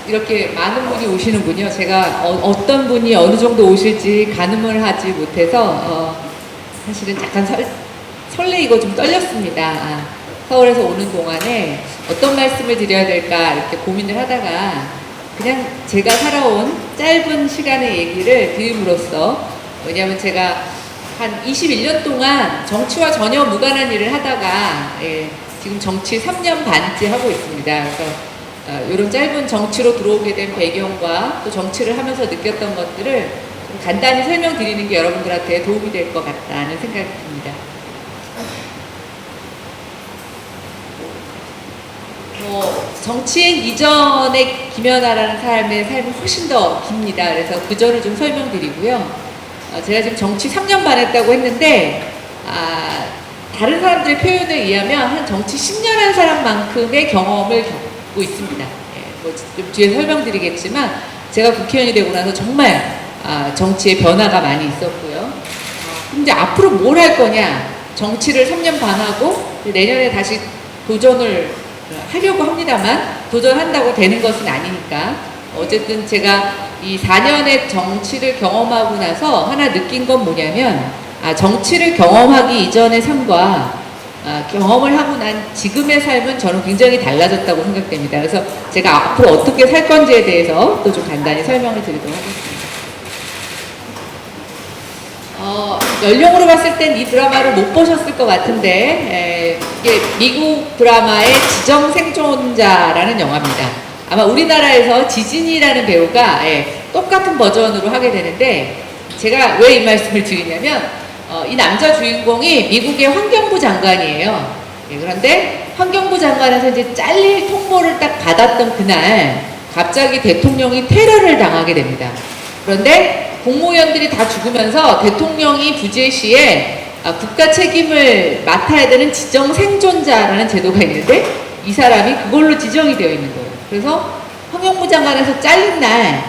이렇게 많은 분이 오시는군요. 제가 어떤 분이 어느 정도 오실지 가늠을 하지 못해서 사실은 약간 설레이고 좀 떨렸습니다. 서울에서 오는 동안에 어떤 말씀을 드려야 될까 이렇게 고민을 하다가 그냥 제가 살아온 짧은 시간의 얘기를 드림으로써 왜냐하면 제가 한 21년 동안 정치와 전혀 무관한 일을 하다가 지금 정치 3년 반째 하고 있습니다. 그래서 이런 짧은 정치로 들어오게 된 배경과 또 정치를 하면서 느꼈던 것들을 좀 간단히 설명드리는 게 여러분들한테 도움이 될 것 같다는 생각이 듭니다. 정치인 이전의 김연아라는 사람의 삶은 훨씬 더 깁니다. 그래서 그 전을 좀 설명드리고요. 제가 지금 정치 3년 반 했다고 했는데 다른 사람들의 표현에 의하면 한 정치 10년 한 사람만큼의 경험을 겪고 있습니다. 좀 뒤에 설명드리겠지만 제가 국회의원이 되고 나서 정말 정치의 변화가 많이 있었고요. 그럼 이제 앞으로 뭘 할 거냐? 정치를 3년 반 하고 내년에 다시 도전을 하려고 합니다만 도전한다고 되는 것은 아니니까 어쨌든 제가 이 4년의 정치를 경험하고 나서 하나 느낀 건 뭐냐면 정치를 경험하기 이전의 삶과 경험을 하고 난 지금의 삶은 저는 굉장히 달라졌다고 생각됩니다. 그래서 제가 앞으로 어떻게 살 건지에 대해서 또 좀 간단히 설명을 드리도록 하겠습니다. 연령으로 봤을 땐 이 드라마를 못 보셨을 것 같은데 이게 미국 드라마의 지정생존자라는 영화입니다. 아마 우리나라에서 지진이라는 배우가 똑같은 버전으로 하게 되는데 제가 왜 이 말씀을 드리냐면 이 남자 주인공이 미국의 환경부 장관이에요. 그런데 환경부 장관에서 이제 잘릴 통보를 딱 받았던 그날 갑자기 대통령이 테러를 당하게 됩니다. 그런데 공무원들이 다 죽으면서 대통령이 부재 시에 국가 책임을 맡아야 되는 지정 생존자라는 제도가 있는데 이 사람이 그걸로 지정이 되어 있는 거예요. 그래서 환경부 장관에서 잘린 날,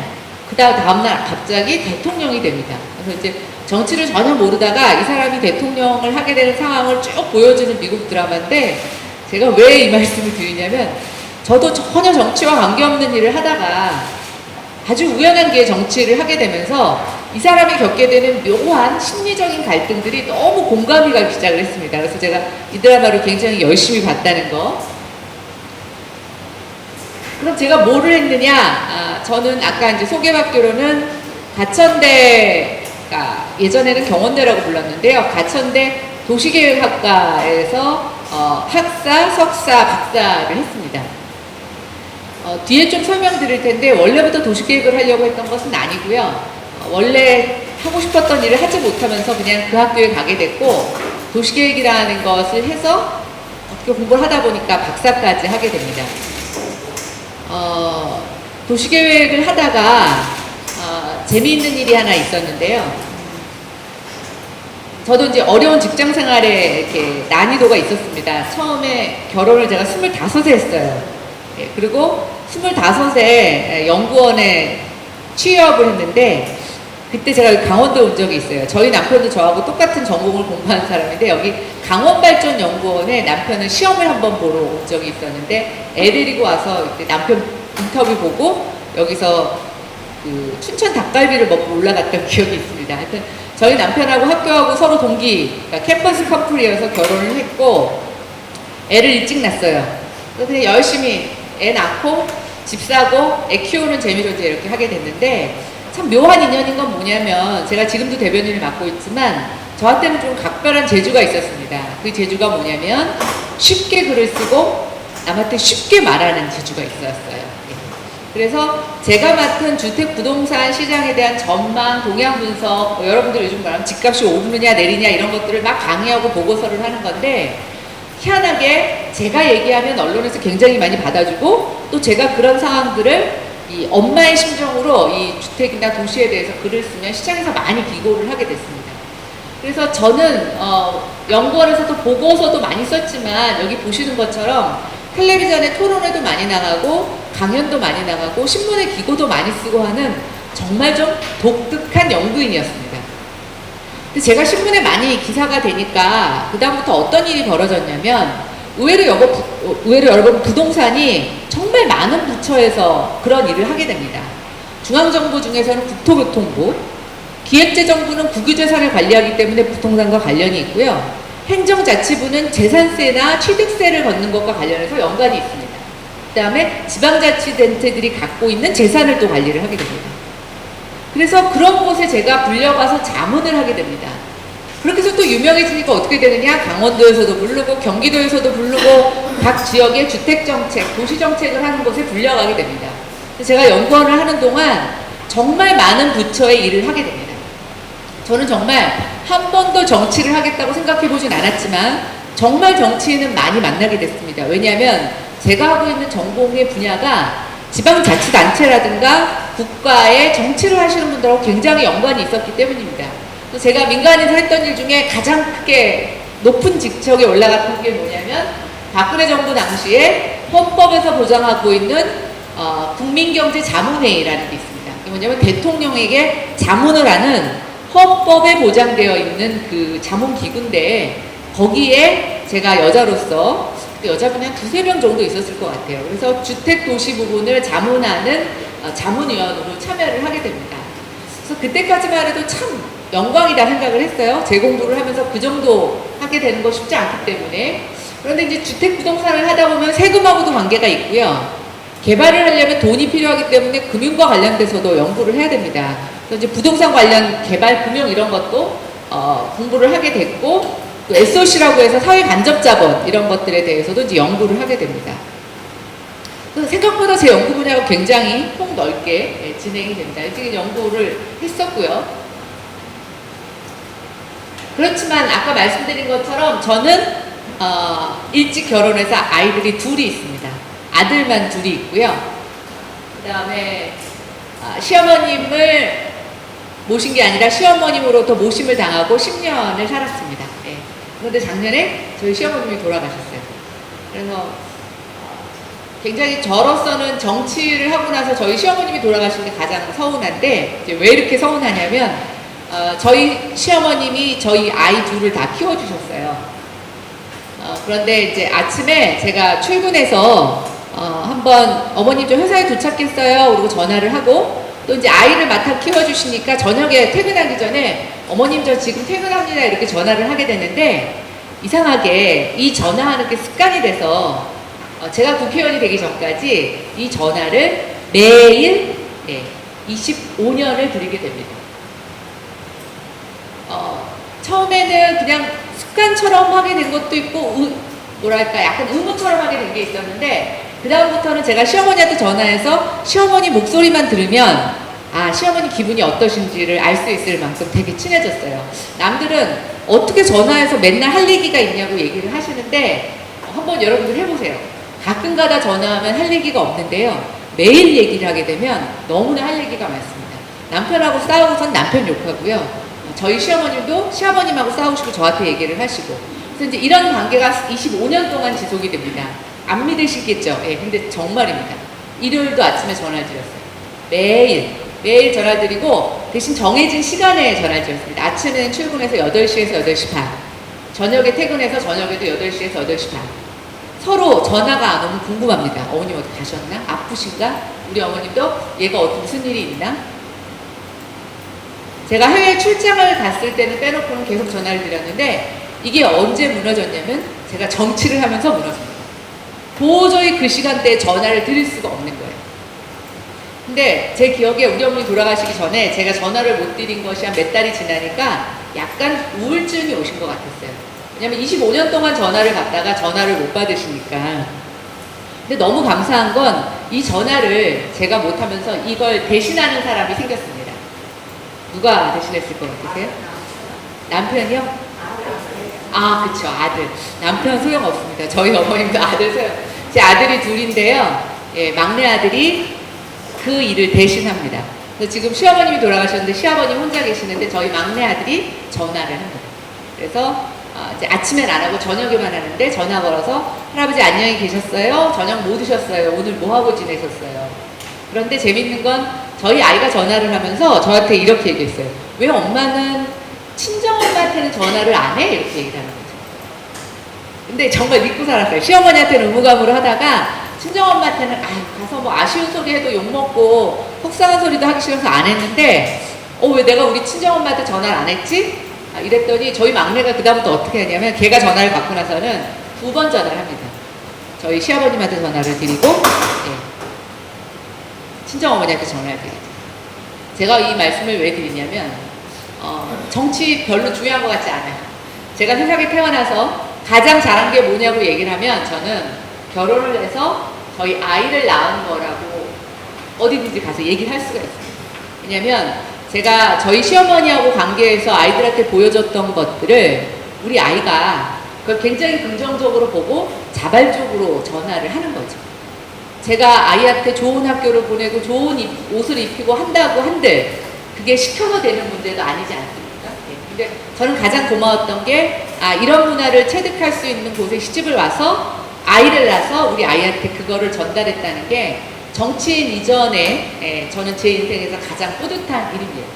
다음날 갑자기 대통령이 됩니다. 그래서 이제 정치를 전혀 모르다가 이 사람이 대통령을 하게 되는 상황을 쭉 보여주는 미국 드라마인데 제가 왜 이 말씀을 드리냐면 저도 전혀 정치와 관계없는 일을 하다가 아주 우연한 기회에 정치를 하게 되면서 이 사람이 겪게 되는 묘한 심리적인 갈등들이 너무 공감이 가기 시작을 했습니다. 그래서 제가 이 드라마를 굉장히 열심히 봤다는 거. 그럼 제가 뭐를 했느냐? 저는 아까 이제 소개받기로는 가천대, 예전에는 경원대라고 불렀는데요. 가천대 도시계획학과에서 학사, 석사, 박사를 했습니다. 뒤에 좀 설명드릴 텐데 원래부터 도시계획을 하려고 했던 것은 아니고요. 원래 하고 싶었던 일을 하지 못하면서 그냥 그 학교에 가게 됐고 도시계획이라는 것을 해서 어떻게 공부를 하다 보니까 박사까지 하게 됩니다. 도시계획을 하다가 재미있는 일이 하나 있었는데요. 저도 이제 어려운 직장 생활에 이렇게 난이도가 있었습니다. 처음에 결혼을 제가 25세 했어요. 그리고 25세 연구원에 취업을 했는데 그때 제가 강원도에 온 적이 있어요. 저희 남편도 저하고 똑같은 전공을 공부하는 사람인데 여기 강원발전연구원에 남편은 시험을 한번 보러 온 적이 있었는데 애 데리고 와서 남편 인터뷰 보고 여기서 그 춘천 닭갈비를 먹고 올라갔던 기억이 있습니다. 하여튼 저희 남편하고 학교하고 서로 동기, 그러니까 캠퍼스 커플이어서 결혼을 했고 애를 일찍 낳았어요. 그냥 열심히 애 낳고 집 사고 애 키우는 재미로 이제 이렇게 하게 됐는데 참 묘한 인연인 건 뭐냐면 제가 지금도 대변인을 맡고 있지만 저한테는 좀 각별한 재주가 있었습니다. 그 재주가 뭐냐면 쉽게 글을 쓰고 남한테 쉽게 말하는 재주가 있었어요. 그래서 제가 맡은 주택 부동산 시장에 대한 전망, 동향 분석, 여러분들 요즘 말하면 집값이 오르느냐 내리냐 이런 것들을 막 강의하고 보고서를 하는 건데 희한하게 제가 얘기하면 언론에서 굉장히 많이 받아주고 또 제가 그런 상황들을 이 엄마의 심정으로 이 주택이나 도시에 대해서 글을 쓰면 시장에서 많이 기고를 하게 됐습니다. 그래서 저는 연구원에서도 보고서도 많이 썼지만 여기 보시는 것처럼 텔레비전에 토론회도 많이 나가고 강연도 많이 나가고 신문에 기고도 많이 쓰고 하는 정말 좀 독특한 연구인이었습니다. 근데 제가 신문에 많이 기사가 되니까 그다음부터 어떤 일이 벌어졌냐면 의외로 여러분 부동산이 정말 많은 부처에서 그런 일을 하게 됩니다. 중앙정부 중에서는 국토교통부, 기획재정부는 국유재산을 관리하기 때문에 부동산과 관련이 있고요. 행정자치부는 재산세나 취득세를 걷는 것과 관련해서 연관이 있습니다. 그 다음에 지방자치단체들이 갖고 있는 재산을 또 관리를 하게 됩니다. 그래서 그런 곳에 제가 불려가서 자문을 하게 됩니다. 그렇게 해서 또 유명해지니까 어떻게 되느냐? 강원도에서도 부르고 경기도에서도 부르고 각 지역의 주택정책, 도시정책을 하는 곳에 불려가게 됩니다. 제가 연구원을 하는 동안 정말 많은 부처의 일을 하게 됩니다. 저는 정말 한 번도 정치를 하겠다고 생각해 보진 않았지만 정말 정치인은 많이 만나게 됐습니다. 왜냐하면 제가 하고 있는 전공의 분야가 지방자치단체라든가 국가의 정치를 하시는 분들하고 굉장히 연관이 있었기 때문입니다. 제가 민간에서 했던 일 중에 가장 크게 높은 직책에 올라갔던 게 뭐냐면 박근혜 정부 당시에 헌법에서 보장하고 있는 국민경제자문회의라는 게 있습니다. 이게 뭐냐면 대통령에게 자문을 하는 헌법에 보장되어 있는 그 자문기구인데 거기에 제가 여자로서 여자분이 한 2~3명 정도 있었을 것 같아요. 그래서 주택도시 부분을 자문하는 자문위원으로 참여를 하게 됩니다. 그래서 그때까지만 해도 참 영광이다 생각을 했어요. 재공부를 하면서 그 정도 하게 되는 거 쉽지 않기 때문에. 그런데 이제 주택부동산을 하다 보면 세금하고도 관계가 있고요. 개발을 하려면 돈이 필요하기 때문에 금융과 관련돼서도 연구를 해야 됩니다. 그래서 이제 부동산 관련 개발, 금융 이런 것도 공부를 하게 됐고 또 SOC라고 해서 사회 간접 자본 이런 것들에 대해서도 이제 연구를 하게 됩니다. 그래서 생각보다 제 연구 분야가 굉장히 폭넓게 진행이 됩니다. 일찍 연구를 했었고요. 그렇지만 아까 말씀드린 것처럼 저는 일찍 결혼해서 아이들이 둘이 있습니다. 아들만 둘이 있고요. 그 다음에 시어머님을 모신 게 아니라 시어머님으로부터 모심을 당하고 10년을 살았습니다. 예. 그런데 작년에 저희 시어머님이 돌아가셨어요. 그래서 굉장히 저로서는 정치를 하고 나서 저희 시어머님이 돌아가신 게 가장 서운한데 이제 왜 이렇게 서운하냐면 저희 시어머님이 저희 아이 둘을 다 키워주셨어요. 그런데 이제 아침에 제가 출근해서 한번 어머님 좀 회사에 도착했어요. 그리고 전화를 하고 또 이제 아이를 맡아 키워주시니까 저녁에 퇴근하기 전에 어머님 저 지금 퇴근합니다 이렇게 전화를 하게 됐는데 이상하게 이 전화하는 게 습관이 돼서 제가 국회의원이 되기 전까지 이 전화를 매일 25년을 드리게 됩니다. 처음에는 그냥 습관처럼 하게 된 것도 있고 뭐랄까 약간 의무처럼 하게 된 게 있었는데 그 다음부터는 제가 시어머니한테 전화해서 시어머니 목소리만 들으면 시어머니 기분이 어떠신지를 알 수 있을 만큼 되게 친해졌어요. 남들은 어떻게 전화해서 맨날 할 얘기가 있냐고 얘기를 하시는데 한번 여러분들 해보세요. 가끔가다 전화하면 할 얘기가 없는데요. 매일 얘기를 하게 되면 너무나 할 얘기가 많습니다. 남편하고 싸우고선 남편 욕하고요. 저희 시어머님도 시아버님하고 싸우시고 저한테 얘기를 하시고 그래서 이제 이런 관계가 25년 동안 지속이 됩니다. 안 믿으시겠죠? 예, 근데 정말입니다. 일요일도 아침에 전화를 드렸어요. 매일 전화를 드리고 대신 정해진 시간에 전화를 드렸습니다. 아침에는 출근해서 8시에서 8시 반 저녁에 퇴근해서 저녁에도 8시에서 8시 반 서로 전화가 안 오면 궁금합니다. 어머님 어디 가셨나? 아프신가? 우리 어머님도 얘가 무슨 일이 있나? 제가 해외 출장을 갔을 때는 빼놓고는 계속 전화를 드렸는데 이게 언제 무너졌냐면 제가 정치를 하면서 무너집니다. 도저히 그 시간대에 전화를 드릴 수가 없는 거예요. 근데 제 기억에 우리 어머니 돌아가시기 전에 제가 전화를 못 드린 것이 한 몇 달이 지나니까 약간 우울증이 오신 것 같았어요. 왜냐면 25년 동안 전화를 받다가 전화를 못 받으시니까. 근데 너무 감사한 건 이 전화를 제가 못하면서 이걸 대신하는 사람이 생겼습니다. 누가 대신했을 것 같으세요? 남편이요? 그쵸, 아들. 남편 소용없습니다. 저희 어머님도 아들 소용. 제 아들이 둘인데요. 예, 막내 아들이 그 일을 대신합니다. 그래서 지금 시어머님이 돌아가셨는데 시아버님 혼자 계시는데 저희 막내 아들이 전화를 합니다. 그래서 이제 아침엔 안 하고 저녁에만 하는데 전화 걸어서 할아버지 안녕히 계셨어요? 저녁 뭐 드셨어요? 오늘 뭐 하고 지내셨어요? 그런데 재밌는 건 저희 아이가 전화를 하면서 저한테 이렇게 얘기했어요. 왜 엄마는 친정엄마한테는 전화를 안 해? 이렇게 얘기를 하는 거죠. 근데 정말 믿고 살았어요. 시어머니한테는 의무감으로 하다가 친정엄마한테는 가서 뭐 아쉬운 소리 해도 욕먹고 속상한 소리도 하기 싫어서 안 했는데 왜 내가 우리 친정엄마한테 전화를 안 했지? 이랬더니 저희 막내가 그다음부터 어떻게 하냐면 걔가 전화를 받고 나서는 2번 전화를 합니다. 저희 시아버님한테 전화를 드리고 친정어머니한테 전화를 드리죠. 제가 이 말씀을 왜 드리냐면 정치 별로 중요한 것 같지 않아요. 제가 세상에 태어나서 가장 잘한 게 뭐냐고 얘기를 하면 저는 결혼을 해서 저희 아이를 낳은 거라고 어디든지 가서 얘기를 할 수가 있어요. 왜냐면 제가 저희 시어머니하고 관계에서 아이들한테 보여줬던 것들을 우리 아이가 그걸 굉장히 긍정적으로 보고 자발적으로 전화를 하는 거죠. 제가 아이한테 좋은 학교를 보내고 좋은 옷을 입히고 한다고 한들 그게 시켜서 되는 문제도 아니지 않습니까? 근데 저는 가장 고마웠던 게 이런 문화를 체득할 수 있는 곳에 시집을 와서 아이를 낳아서 우리 아이한테 그거를 전달했다는 게 정치인 이전에 저는 제 인생에서 가장 뿌듯한 일입니다.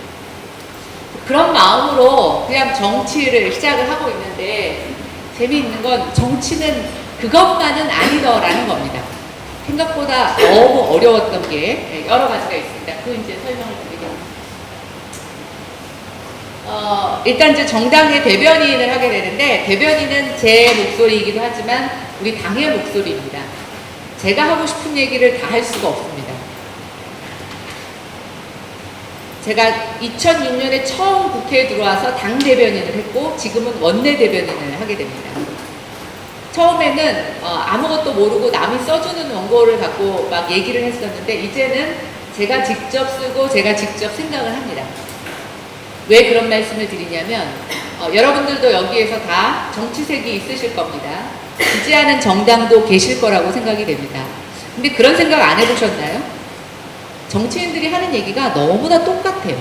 그런 마음으로 그냥 정치를 시작을 하고 있는데 재미있는 건 정치는 그것만은 아니더라는 겁니다. 생각보다 너무 어려웠던 게 여러 가지가 있습니다. 그 이제 설명을 드리겠습니다. 일단 이제 정당의 대변인을 하게 되는데 대변인은 제 목소리이기도 하지만 우리 당의 목소리입니다. 제가 하고 싶은 얘기를 다 할 수가 없습니다. 제가 2006년에 처음 국회에 들어와서 당 대변인을 했고 지금은 원내 대변인을 하게 됩니다. 처음에는 아무것도 모르고 남이 써주는 원고를 갖고 막 얘기를 했었는데 이제는 제가 직접 쓰고 제가 직접 생각을 합니다. 왜 그런 말씀을 드리냐면 여러분들도 여기에서 다 정치색이 있으실 겁니다. 지지하는 정당도 계실 거라고 생각이 됩니다. 근데 그런 생각 안 해보셨나요? 정치인들이 하는 얘기가 너무나 똑같아요.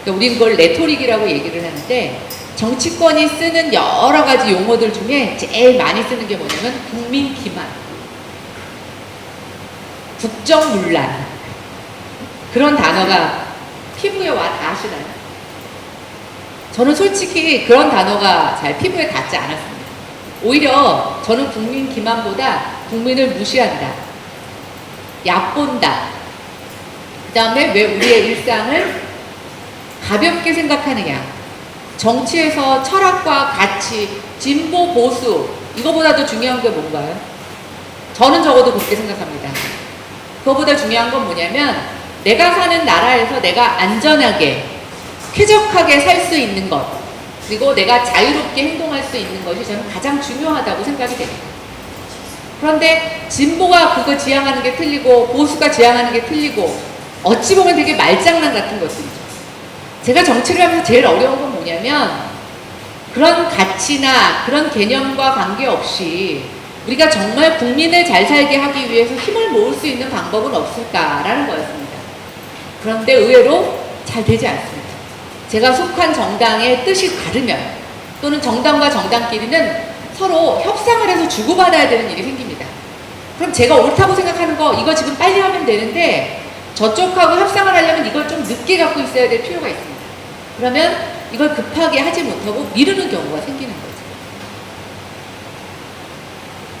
그러니까 우린 그걸 레토릭이라고 얘기를 하는데 정치권이 쓰는 여러 가지 용어들 중에 제일 많이 쓰는 게 뭐냐면 국민 기만, 국정문란 그런 단어가 피부에 와 닿으시나요? 저는 솔직히 그런 단어가 잘 피부에 닿지 않았습니다. 오히려 저는 국민 기만보다 국민을 무시한다, 얕본다, 그 다음에 왜 우리의 일상을 가볍게 생각하느냐, 정치에서 철학과 가치, 진보, 보수 이거보다도 중요한 게 뭔가요? 저는 적어도 그렇게 생각합니다. 그거보다 중요한 건 뭐냐면 내가 사는 나라에서 내가 안전하게 쾌적하게 살 수 있는 것, 그리고 내가 자유롭게 행동할 수 있는 것이 저는 가장 중요하다고 생각이 됩니다. 그런데 진보가 그거 지향하는 게 틀리고 보수가 지향하는 게 틀리고 어찌 보면 되게 말장난 같은 것들이죠. 제가 정치를 하면서 제일 어려운 건 뭐냐면 그런 가치나 그런 개념과 관계없이 우리가 정말 국민을 잘 살게 하기 위해서 힘을 모을 수 있는 방법은 없을까라는 거였습니다. 그런데 의외로 잘 되지 않습니다. 제가 속한 정당의 뜻이 다르면 또는 정당과 정당끼리는 서로 협상을 해서 주고받아야 되는 일이 생깁니다. 그럼 제가 옳다고 생각하는 거 이거 지금 빨리 하면 되는데 저쪽하고 협상을 하려면 이걸 좀 늦게 갖고 있어야 될 필요가 있습니다. 그러면 이걸 급하게 하지 못하고 미루는 경우가 생기는 거죠.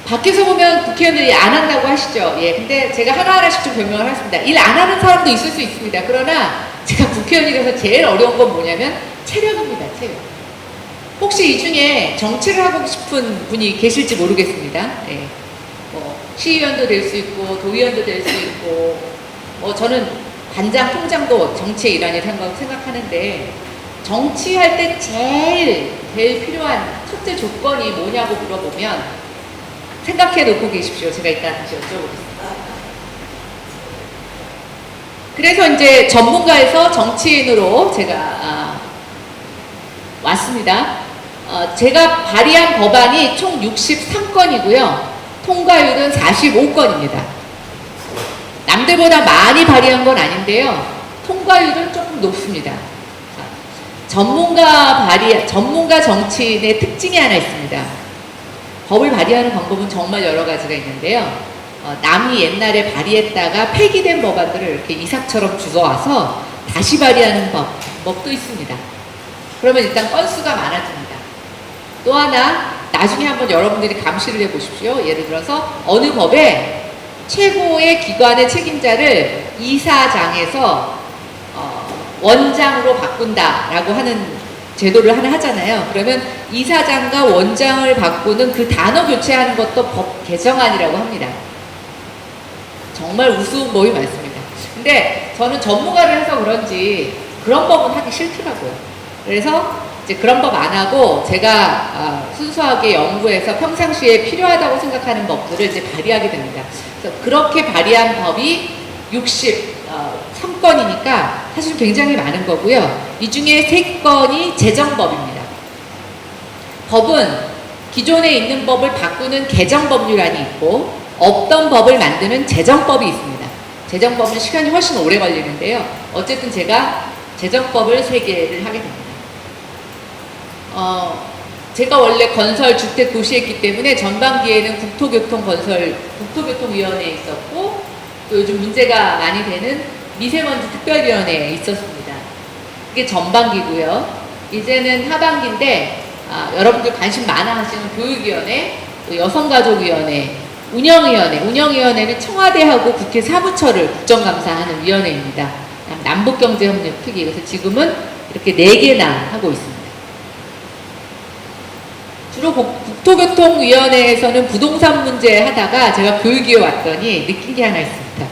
밖에서 보면 국회의원들이 안 한다고 하시죠. 예, 근데 제가 하나하나씩 좀 변명을 하겠습니다. 일 안 하는 사람도 있을 수 있습니다. 그러나 제가 국회의원이 돼서 제일 어려운 건 뭐냐면 체력입니다. 체력. 혹시 이 중에 정치를 하고 싶은 분이 계실지 모르겠습니다. 예. 시의원도 될 수 있고 도의원도 될 수 있고 저는 반장, 통장도 정치의 일환이라고 생각하는데 정치할 때 제일 필요한 첫째 조건이 뭐냐고 물어보면 생각해 놓고 계십시오. 제가 이따 다시 여쭤보겠습니다. 그래서 이제 전문가에서 정치인으로 제가 왔습니다. 제가 발의한 법안이 총 63건이고요. 통과율은 45건입니다. 남들보다 많이 발의한 건 아닌데요. 통과율은 조금 높습니다. 전문가 정치인의 특징이 하나 있습니다. 법을 발의하는 방법은 정말 여러 가지가 있는데요. 남이 옛날에 발의했다가 폐기된 법안들을 이렇게 이삭처럼 주워와서 다시 발의하는 법도 있습니다. 그러면 일단 건수가 많아집니다. 또 하나, 나중에 한번 여러분들이 감시를 해보십시오. 예를 들어서 어느 법에 최고의 기관의 책임자를 이사장에서 원장으로 바꾼다라고 하는 제도를 하나 하잖아요. 그러면 이사장과 원장을 바꾸는 그 단어 교체하는 것도 법 개정안이라고 합니다. 정말 우스운 법이 많습니다. 근데 저는 전문가를 해서 그런지 그런 법은 하기 싫더라고요. 그래서 이제 그런 법 안 하고 제가 순수하게 연구해서 평상시에 필요하다고 생각하는 법들을 이제 발의하게 됩니다. 그래서 그렇게 발의한 법이 63건이니까 사실 굉장히 많은 거고요. 이 중에 3건이 제정법입니다. 법은 기존에 있는 법을 바꾸는 개정법률안이 있고 없던 법을 만드는 제정법이 있습니다. 제정법은 시간이 훨씬 오래 걸리는데요. 어쨌든 제가 제정법을 3개를 하게 됩니다. 제가 원래 건설 주택 도시했기 때문에 전반기에는 국토교통위원회에 있었고, 또 요즘 문제가 많이 되는 미세먼지 특별위원회에 있었습니다. 이게 전반기고요. 이제는 하반기인데, 여러분들 관심 많아 하시는 교육위원회, 또 여성가족위원회, 운영위원회는 청와대하고 국회 사무처를 국정감사하는 위원회입니다. 남북경제협력 특위. 그래서 지금은 이렇게 4개나 하고 있습니다. 주로 국토교통위원회에서는 부동산 문제 하다가 제가 교육위에 왔더니 느낀 게 하나 있습니다.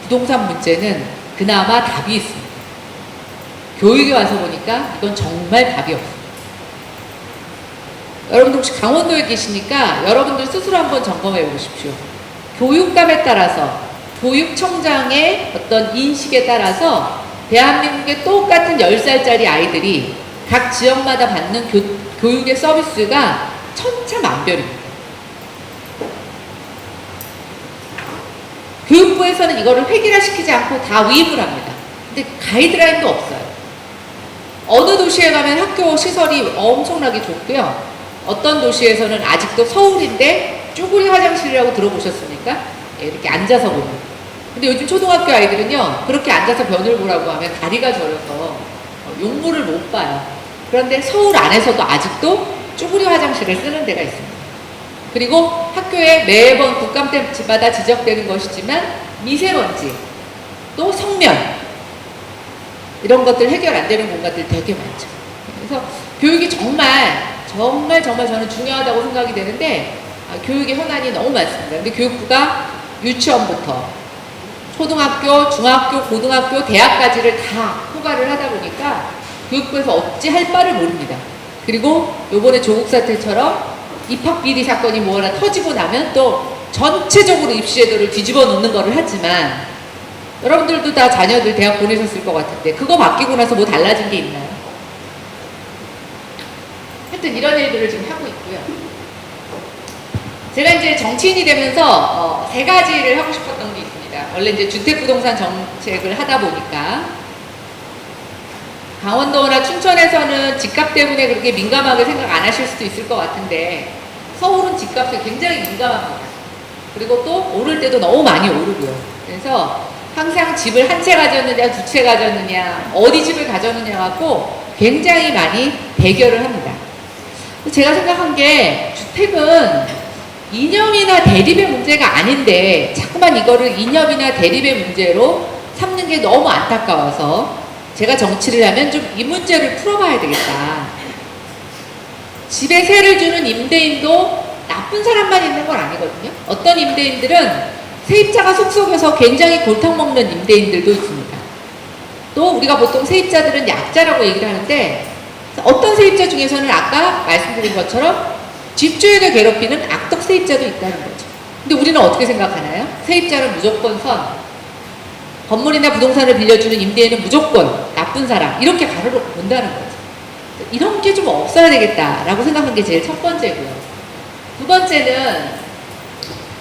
부동산 문제는 그나마 답이 있습니다. 교육에 와서 보니까 이건 정말 답이 없어요. 여러분들 혹시 강원도에 계시니까 여러분들 스스로 한번 점검해 보십시오. 교육감에 따라서, 교육청장의 어떤 인식에 따라서 대한민국의 똑같은 10살짜리 아이들이 각 지역마다 받는 교육의 서비스가 천차만별입니다. 교육부에서는 이거를 획일화시키지 않고 다 위임을 합니다. 근데 가이드라인도 없어요. 어느 도시에 가면 학교 시설이 엄청나게 좋고요. 어떤 도시에서는 아직도 서울인데 쭈구리 화장실이라고 들어보셨습니까? 예, 이렇게 앉아서 보는. 근데 요즘 초등학교 아이들은요, 그렇게 앉아서 변을 보라고 하면 다리가 저려서 용물을 못 봐요. 그런데 서울 안에서도 아직도 쭈구리 화장실을 쓰는 데가 있습니다. 그리고 학교에 매번 국감때마다 지적되는 것이지만 미세먼지, 또 성면, 이런 것들 해결 안 되는 공간들 되게 많죠. 그래서 교육이 정말 저는 중요하다고 생각이 되는데, 교육의 현안이 너무 많습니다. 근데 교육부가 유치원부터 초등학교, 중학교, 고등학교, 대학까지를 다 포괄을 하다 보니까 교육부에서 어찌 할 바를 모릅니다. 그리고 요번에 조국 사태처럼 입학비리 사건이 뭐 하나 터지고 나면 또 전체적으로 입시제도를 뒤집어 놓는 거를 하지만, 여러분들도 다 자녀들 대학 보내셨을 것 같은데 그거 바뀌고 나서 뭐 달라진 게 있나요? 하여튼 이런 일들을 지금 하고 있고요. 제가 이제 정치인이 되면서 3가지를 하고 싶었던 게 있습니다. 원래 이제 주택부동산 정책을 하다 보니까 강원도나 춘천에서는 집값 때문에 그렇게 민감하게 생각 안 하실 수도 있을 것 같은데, 서울은 집값에 굉장히 민감합니다. 그리고 또 오를 때도 너무 많이 오르고요. 그래서 항상 집을 한 채 가졌느냐, 2채 가졌느냐, 어디 집을 가졌느냐 갖고 굉장히 많이 대결을 합니다. 제가 생각한 게, 주택은 이념이나 대립의 문제가 아닌데 자꾸만 이거를 이념이나 대립의 문제로 삼는 게 너무 안타까워서 제가 정치를 하면 좀 이 문제를 풀어봐야 되겠다. 집에 세를 주는 임대인도 나쁜 사람만 있는 건 아니거든요. 어떤 임대인들은 세입자가 속속여서 굉장히 골탕 먹는 임대인들도 있습니다. 또 우리가 보통 세입자들은 약자라고 얘기를 하는데, 어떤 세입자 중에서는 아까 말씀드린 것처럼 집주인을 괴롭히는 악덕 세입자도 있다는 거죠. 근데 우리는 어떻게 생각하나요? 세입자는 무조건 선, 건물이나 부동산을 빌려주는 임대인은 무조건 나쁜 사람, 이렇게 가로로 본다는 거죠. 이런 게 좀 없어야 되겠다라고 생각한 게 제일 첫 번째고요. 두 번째는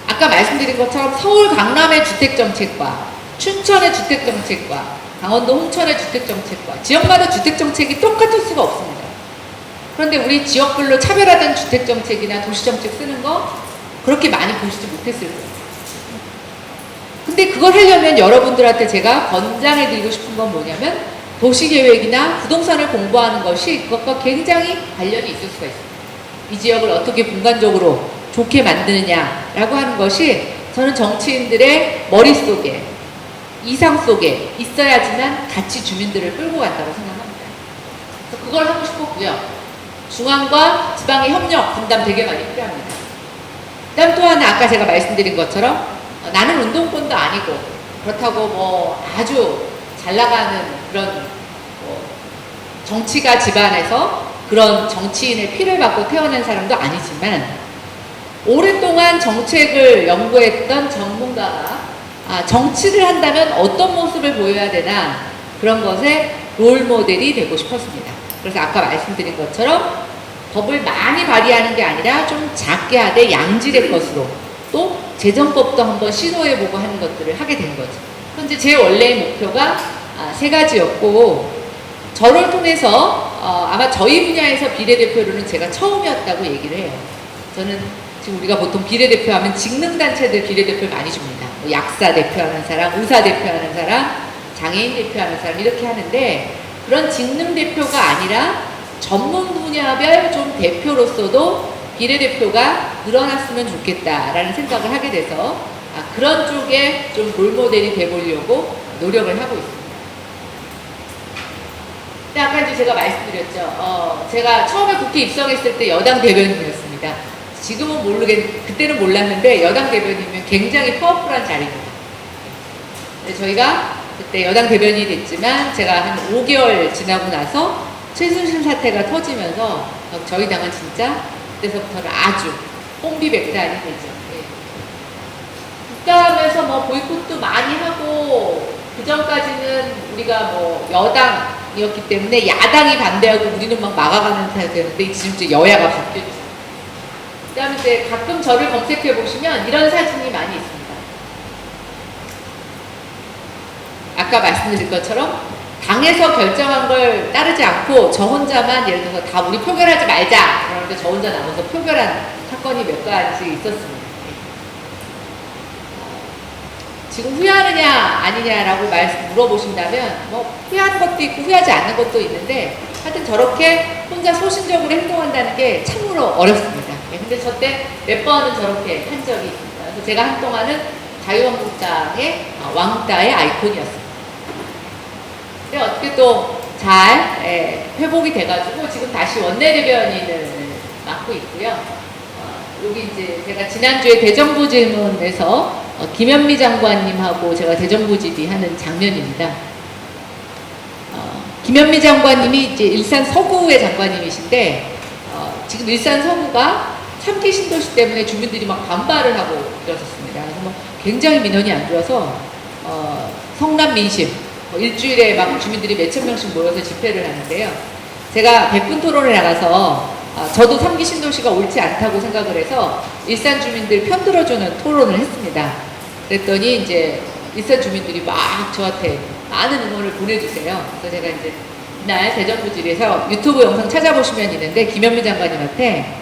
아까 말씀드린 것처럼 서울 강남의 주택정책과 춘천의 주택정책과 강원도 홍천의 주택정책과 지역마다 주택정책이 똑같을 수가 없습니다. 그런데 우리 지역별로 차별화된 주택정책이나 도시정책 쓰는 거 그렇게 많이 보시지 못했을 거예요. 근데 그걸 하려면 여러분들한테 제가 권장해 드리고 싶은 건 뭐냐면, 도시계획이나 부동산을 공부하는 것이 그것과 굉장히 관련이 있을 수가 있습니다. 이 지역을 어떻게 공간적으로 좋게 만드느냐라고 하는 것이 저는 정치인들의 머릿속에, 이상 속에 있어야지만 같이 주민들을 끌고 간다고 생각합니다. 그래서 그걸 하고 싶었고요. 중앙과 지방의 협력, 분담 되게 많이 필요합니다. 그다음 또 하나, 아까 제가 말씀드린 것처럼 나는 운동권도 아니고 그렇다고 뭐 아주 잘 나가는 그런 정치가 집안에서 그런 정치인의 피를 받고 태어난 사람도 아니지만, 오랫동안 정책을 연구했던 전문가가 정치를 한다면 어떤 모습을 보여야 되나, 그런 것에 롤모델이 되고 싶었습니다. 그래서 아까 말씀드린 것처럼 법을 많이 발의하는 게 아니라 좀 작게 하되 양질의 것으로, 또 재정법도 한번 시도해보고 하는 것들을 하게 된 거죠. 현재 제 원래의 목표가 3가지였고, 저를 통해서 아마 저희 분야에서 비례대표로는 제가 처음이었다고 얘기를 해요. 저는 지금 우리가 보통 비례대표하면 직능단체들 비례대표를 많이 줍니다. 뭐 약사 대표하는 사람, 의사 대표하는 사람, 장애인 대표하는 사람 이렇게 하는데 그런 직능대표가 아니라 전문 분야별 좀 대표로서도 비례대표가 늘어났으면 좋겠다라는 생각을 하게 돼서 그런 쪽에 좀 롤모델이 돼보려고 노력을 하고 있습니다. 근데 아까 이제 제가 말씀드렸죠. 제가 처음에 국회 입성했을 때 여당 대변인이었습니다. 지금은 그때는 몰랐는데 여당 대변인이면 굉장히 파워풀한 자리입니다. 저희가 그때 여당 대변인이 됐지만 제가 한 5개월 지나고 나서 최순실 사태가 터지면서 저희 당은 진짜 그때서부터는 아주 홍비백산이 되죠. 국감에서 뭐 보이콧도 많이 하고 그 전까지는 우리가 뭐 여당이었기 때문에 야당이 반대하고 우리는 막 막아가는 상태였는데 지금 이제 여야가 바뀌었죠. 그 다음에 이제 가끔 저를 검색해 보시면 이런 사진이 많이 있습니다. 아까 말씀드린 것처럼 당에서 결정한 걸 따르지 않고 저 혼자만 예를 들어서 다 우리 표결하지 말자 그러는데 저 혼자 남아서 표결한 사건이 몇 가지 있었습니다. 지금 후회하느냐 아니냐라고 물어보신다면 뭐 후회하는 것도 있고 후회하지 않는 것도 있는데 하여튼 저렇게 혼자 소신적으로 행동한다는 게 참으로 어렵습니다. 근데 저 때 몇 번은 저렇게 한 적이 있습니다. 그래서 제가 한동안은 자유한국당의 왕따의 아이콘이었습니다. 근데 어떻게 또 잘 회복이 돼가지고 지금 다시 원내대변인을 맡고 있고요. 여기 이제 제가 지난주에 대정부 질문에서 김현미 장관님하고 제가 대정부 질의하는 장면입니다. 김현미 장관님이 이제 일산 서구의 장관님이신데 지금 일산 서구가 3기 신도시 때문에 주민들이 막 반발을 하고 이러셨습니다. 그래서 뭐 굉장히 민원이 안 좋아서 성남 민심 일주일에 막 주민들이 몇천 명씩 모여서 집회를 하는데요. 제가 100분 토론에 나가서 저도 3기 신도시가 옳지 않다고 생각을 해서 일산 주민들 편들어주는 토론을 했습니다. 그랬더니 이제 일산 주민들이 막 저한테 많은 응원을 보내주세요. 그래서 제가 이제 이날 대정부 질에서 유튜브 영상 찾아보시면 있는데 김현미 장관님한테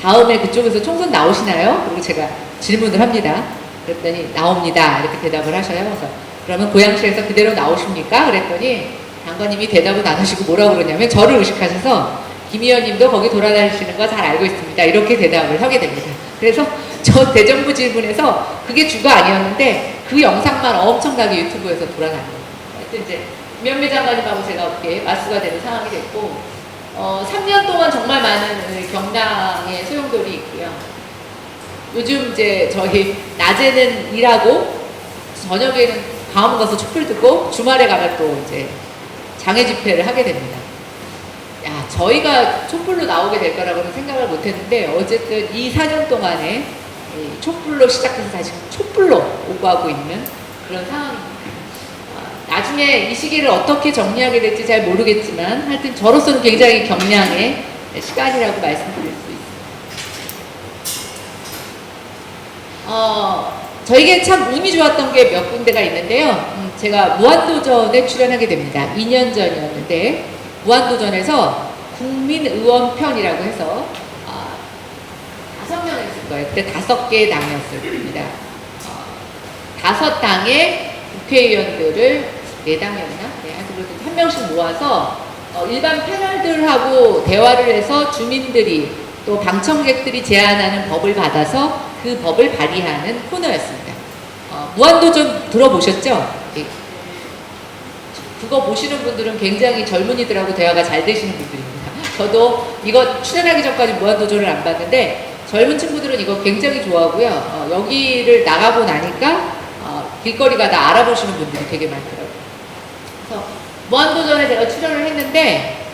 다음에 그쪽에서 총선 나오시나요? 그리고 제가 질문을 합니다. 그랬더니 나옵니다. 이렇게 대답을 하셔요. 그래서 그러면 고양시에서 그대로 나오십니까? 그랬더니 장관님이 대답을 안 하시고 뭐라고 그러냐면 저를 의식하셔서 김 의원님도 거기 돌아다니시는 거 잘 알고 있습니다. 이렇게 대답을 하게 됩니다. 그래서 저 대정부 질문에서 그게 주가 아니었는데 그 영상만 엄청나게 유튜브에서 돌아다녀요. 하여튼 이제 김현미 장관님하고 제가 어떻게 맞수가 되는 상황이 됐고 3년 동안 정말 많은 경랑의 소용돌이 있고요. 요즘 이제 저희 낮에는 일하고 저녁에는 강화문 가서 촛불 듣고 주말에 가면 또 이제 장애 집회를 하게 됩니다. 야, 저희가 촛불로 나오게 될 거라고는 생각을 못 했는데 어쨌든 이 4년 동안에 촛불로 시작해서 다시 촛불로 오고 하고 있는 그런 상황입니다. 나중에 이 시기를 어떻게 정리하게 될지 잘 모르겠지만 하여튼 저로서는 굉장히 경량의 시간이라고 말씀드릴 수 있습니다. 저에게 참 운이 좋았던 게 몇 군데가 있는데요. 제가 무한도전에 출연하게 됩니다. 2년 전이었는데 무한도전에서 국민의원편이라고 해서 5명을 했을 거예요. 그때 5개의 당이었습니다. 5당의 국회의원들을 4당이었나? 네, 하여튼 한 명씩 모아서 일반 패널들하고 대화를 해서 주민들이 또 방청객들이 제안하는 법을 받아서 그 법을 발의하는 코너였습니다. 무한도전 들어보셨죠? 네. 그거 보시는 분들은 굉장히 젊은이들하고 대화가 잘 되시는 분들입니다. 저도 이거 출연하기 전까지 무한도전을 안 봤는데 젊은 친구들은 이거 굉장히 좋아하고요. 여기를 나가고 나니까 길거리 가다 알아보시는 분들이 되게 많더라고요. 그래서 무한도전에 제가 출연을 했는데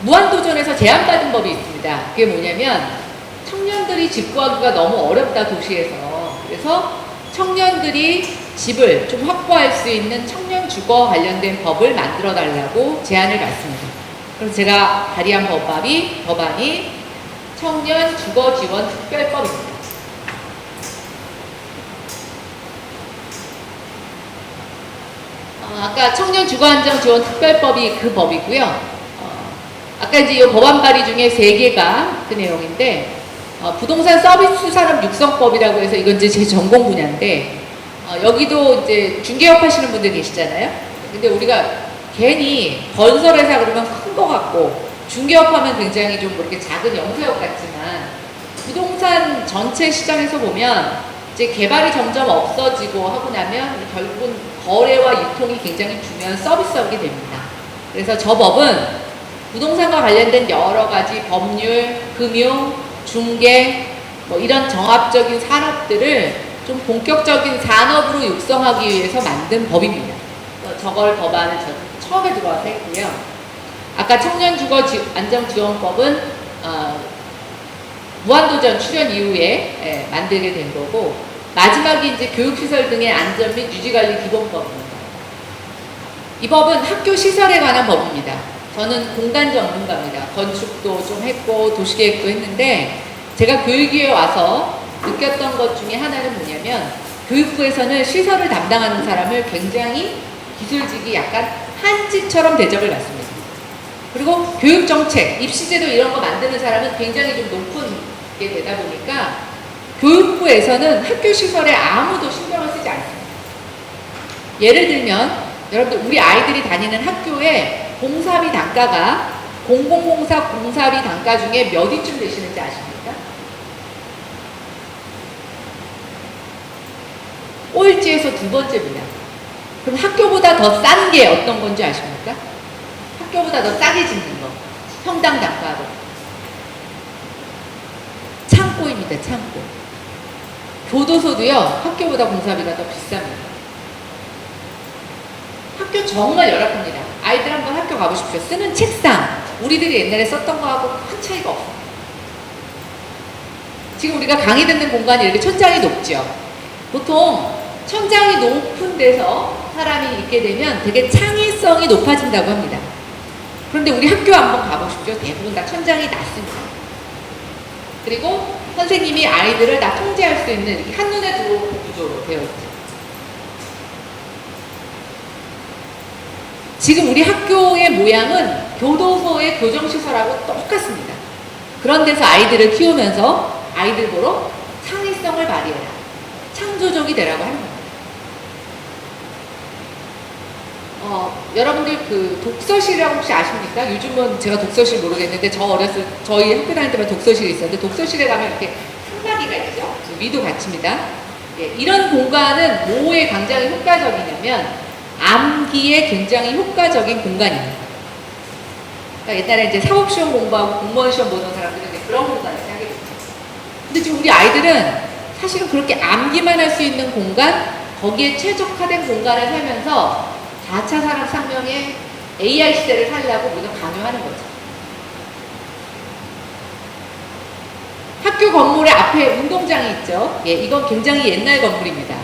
무한도전에서 제안받은 법이 있습니다. 그게 뭐냐면 청년들이 집 구하기가 너무 어렵다 도시에서. 그래서 청년들이 집을 좀 확보할 수 있는 청년 주거 관련된 법을 만들어 달라고 제안을 받습니다. 그래서 제가 발의한 법안이 청년 주거 지원 특별법입니다. 아까 청년 주거 안정 지원 특별법이 그 법이고요. 아까 이제 이 법안 발의 중에 3개가 그 내용인데, 부동산 서비스 산업 육성법이라고 해서 이건 이제 제 전공 분야인데, 여기도 이제 중개업 하시는 분들 계시잖아요. 근데 우리가 괜히 건설회사 그러면 큰 거 같고, 중개업 하면 굉장히 좀 그렇게 작은 영세업 같지만, 부동산 전체 시장에서 보면 이제 개발이 점점 없어지고 하고 나면 결국은 거래와 유통이 굉장히 중요한 서비스업이 됩니다. 그래서 저 법은 부동산과 관련된 여러 가지 법률, 금융, 중개, 뭐 이런 정합적인 산업들을 좀 본격적인 산업으로 육성하기 위해서 만든 법입니다. 저걸 법안을 처음에 들어와서 했고요. 아까 청년주거안정지원법은 무한도전 출연 이후에 만들게 된 거고, 마지막이 이제 교육시설 등의 안전 및 유지관리 기본법입니다. 이 법은 학교 시설에 관한 법입니다. 저는 공간 전문가입니다. 건축도 좀 했고 도시계획도 했는데, 제가 교육위에 와서 느꼈던 것 중에 하나는 뭐냐면, 교육부에서는 시설을 담당하는 사람을 굉장히 기술직이 약간 한지처럼 대접을 받습니다. 그리고 교육정책, 입시제도 이런 거 만드는 사람은 굉장히 좀 높은 게 되다 보니까 교육부에서는 학교 시설에 아무도 신경을 쓰지 않습니다. 예를 들면 여러분들 우리 아이들이 다니는 학교에 공사비 단가가 공공공사 공사비 단가 중에 몇 위쯤 되시는지 아십니까? 꼴찌에서 2번째입니다. 그럼 학교보다 더 싼 게 어떤 건지 아십니까? 학교보다 더 싸게 짓는 거. 평당 단가로. 창고입니다. 창고. 교도소도요. 학교보다 공사비가 더 비쌉니다. 학교 정말 열악합니다. 아이들 한번 학교 가보십시오. 쓰는 책상. 우리들이 옛날에 썼던 거하고 큰 차이가 없어요. 지금 우리가 강의 듣는 공간이 이렇게 천장이 높죠. 보통 천장이 높은 데서 사람이 있게 되면 되게 창의성이 높아진다고 합니다. 그런데 우리 학교 한번 가보십시오. 대부분 다 천장이 낮습니다. 그리고 선생님이 아이들을 다 통제할 수 있는 이렇게 한눈에 들어오는 구조로 되어 있죠. 지금 우리 학교의 모양은 교도소의 교정시설하고 똑같습니다. 그런 데서 아이들을 키우면서 아이들 보러 창의성을 발휘해라, 창조적이 되라고 하는 겁니다. 여러분들 그 독서실이라고 혹시 아십니까? 요즘은 제가 독서실 모르겠는데 저희 학교 다닐 때만 독서실이 있었는데, 독서실에 가면 이렇게 칸막이가 있죠? 위도 받칩니다. 예, 이런 공간은 뭐에 굉장히 효과적이냐면 암기에 굉장히 효과적인 공간입니다. 그러니까 옛날에 이제 사법시험 공부하고 공무원 시험 보는 사람들은 이제 그런 공간에서 하게 됐죠. 근데 지금 우리 아이들은 사실은 그렇게 암기만 할 수 있는 공간, 거기에 최적화된 공간을 살면서 4차 산업혁명의 AI 시대를 살려고 우리가 강요하는 거죠. 학교 건물의 앞에 운동장이 있죠. 예, 이건 굉장히 옛날 건물입니다.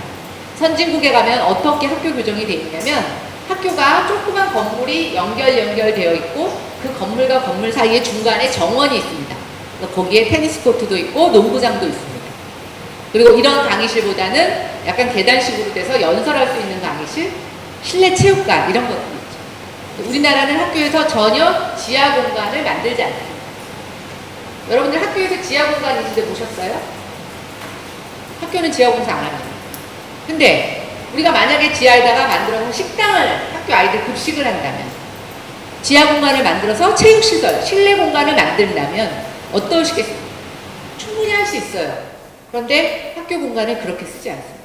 선진국에 가면 어떻게 학교 교정이 되어 있냐면, 학교가 조그만 건물이 연결되어 있고 그 건물과 건물 사이에 중간에 정원이 있습니다. 거기에 테니스 코트도 있고 농구장도 있습니다. 그리고 이런 강의실보다는 약간 계단식으로 돼서 연설할 수 있는 강의실, 실내 체육관 이런 것들이 있죠. 우리나라는 학교에서 전혀 지하 공간을 만들지 않습니다. 여러분들 학교에서 지하 공간 있는데 보셨어요? 학교는 지하 공사 안 합니다. 근데 우리가 만약에 지하에다가 만들어서 식당을, 학교 아이들 급식을 한다면, 지하 공간을 만들어서 체육시설, 실내 공간을 만든다면 어떠시겠습니까? 충분히 할 수 있어요. 그런데 학교 공간을 그렇게 쓰지 않습니다.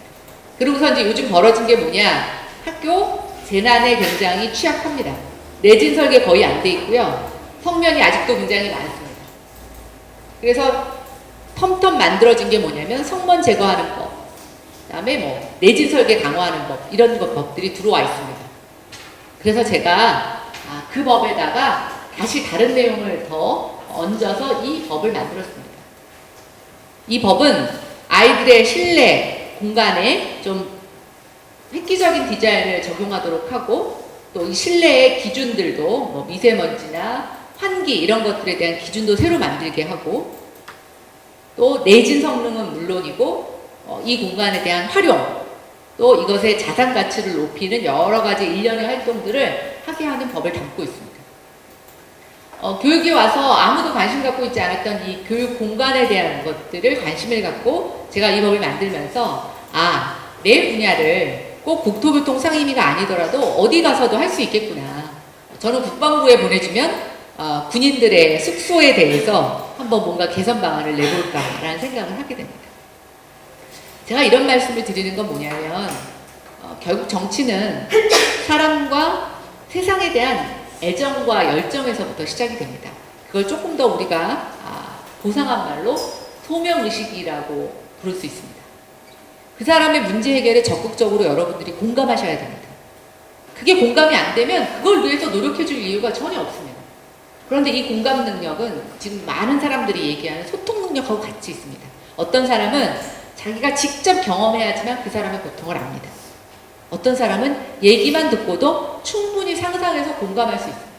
그리고서 이제 요즘 벌어진 게 뭐냐? 학교 재난에 굉장히 취약합니다. 내진 설계 거의 안 돼 있고요. 성면이 아직도 굉장히 많습니다. 그래서 텀텀 만들어진 게 뭐냐면 성먼 제거하는 법, 그다음에 뭐 내진 설계 강화하는 법, 이런 법들이 들어와 있습니다. 그래서 제가 그 법에다가 다시 다른 내용을 더 얹어서 이 법을 만들었습니다. 이 법은 아이들의 실내 공간에 좀 획기적인 디자인을 적용하도록 하고, 또 이 실내의 기준들도 뭐 미세먼지나 환기 이런 것들에 대한 기준도 새로 만들게 하고, 또 내진 성능은 물론이고 이 공간에 대한 활용, 또 이것의 자산 가치를 높이는 여러 가지 일련의 활동들을 하게 하는 법을 담고 있습니다. 교육에 와서 아무도 관심 갖고 있지 않았던 이 교육 공간에 대한 것들을 관심을 갖고 제가 이 법을 만들면서 내 분야를 꼭 국토교통 상임위가 아니더라도 어디 가서도 할 수 있겠구나. 저는 국방부에 보내주면 군인들의 숙소에 대해서 한번 뭔가 개선 방안을 내볼까라는 생각을 하게 됩니다. 제가 이런 말씀을 드리는 건 뭐냐면 결국 정치는 사람과 세상에 대한 애정과 열정에서부터 시작이 됩니다. 그걸 조금 더 우리가 고상한 말로 소명의식이라고 부를 수 있습니다. 그 사람의 문제 해결에 적극적으로 여러분들이 공감하셔야 됩니다. 그게 공감이 안 되면 그걸 위해서 노력해 줄 이유가 전혀 없습니다. 그런데 이 공감 능력은 지금 많은 사람들이 얘기하는 소통 능력하고 같이 있습니다. 어떤 사람은 자기가 직접 경험해야지만 그 사람의 고통을 압니다. 어떤 사람은 얘기만 듣고도 충분히 상상해서 공감할 수 있습니다.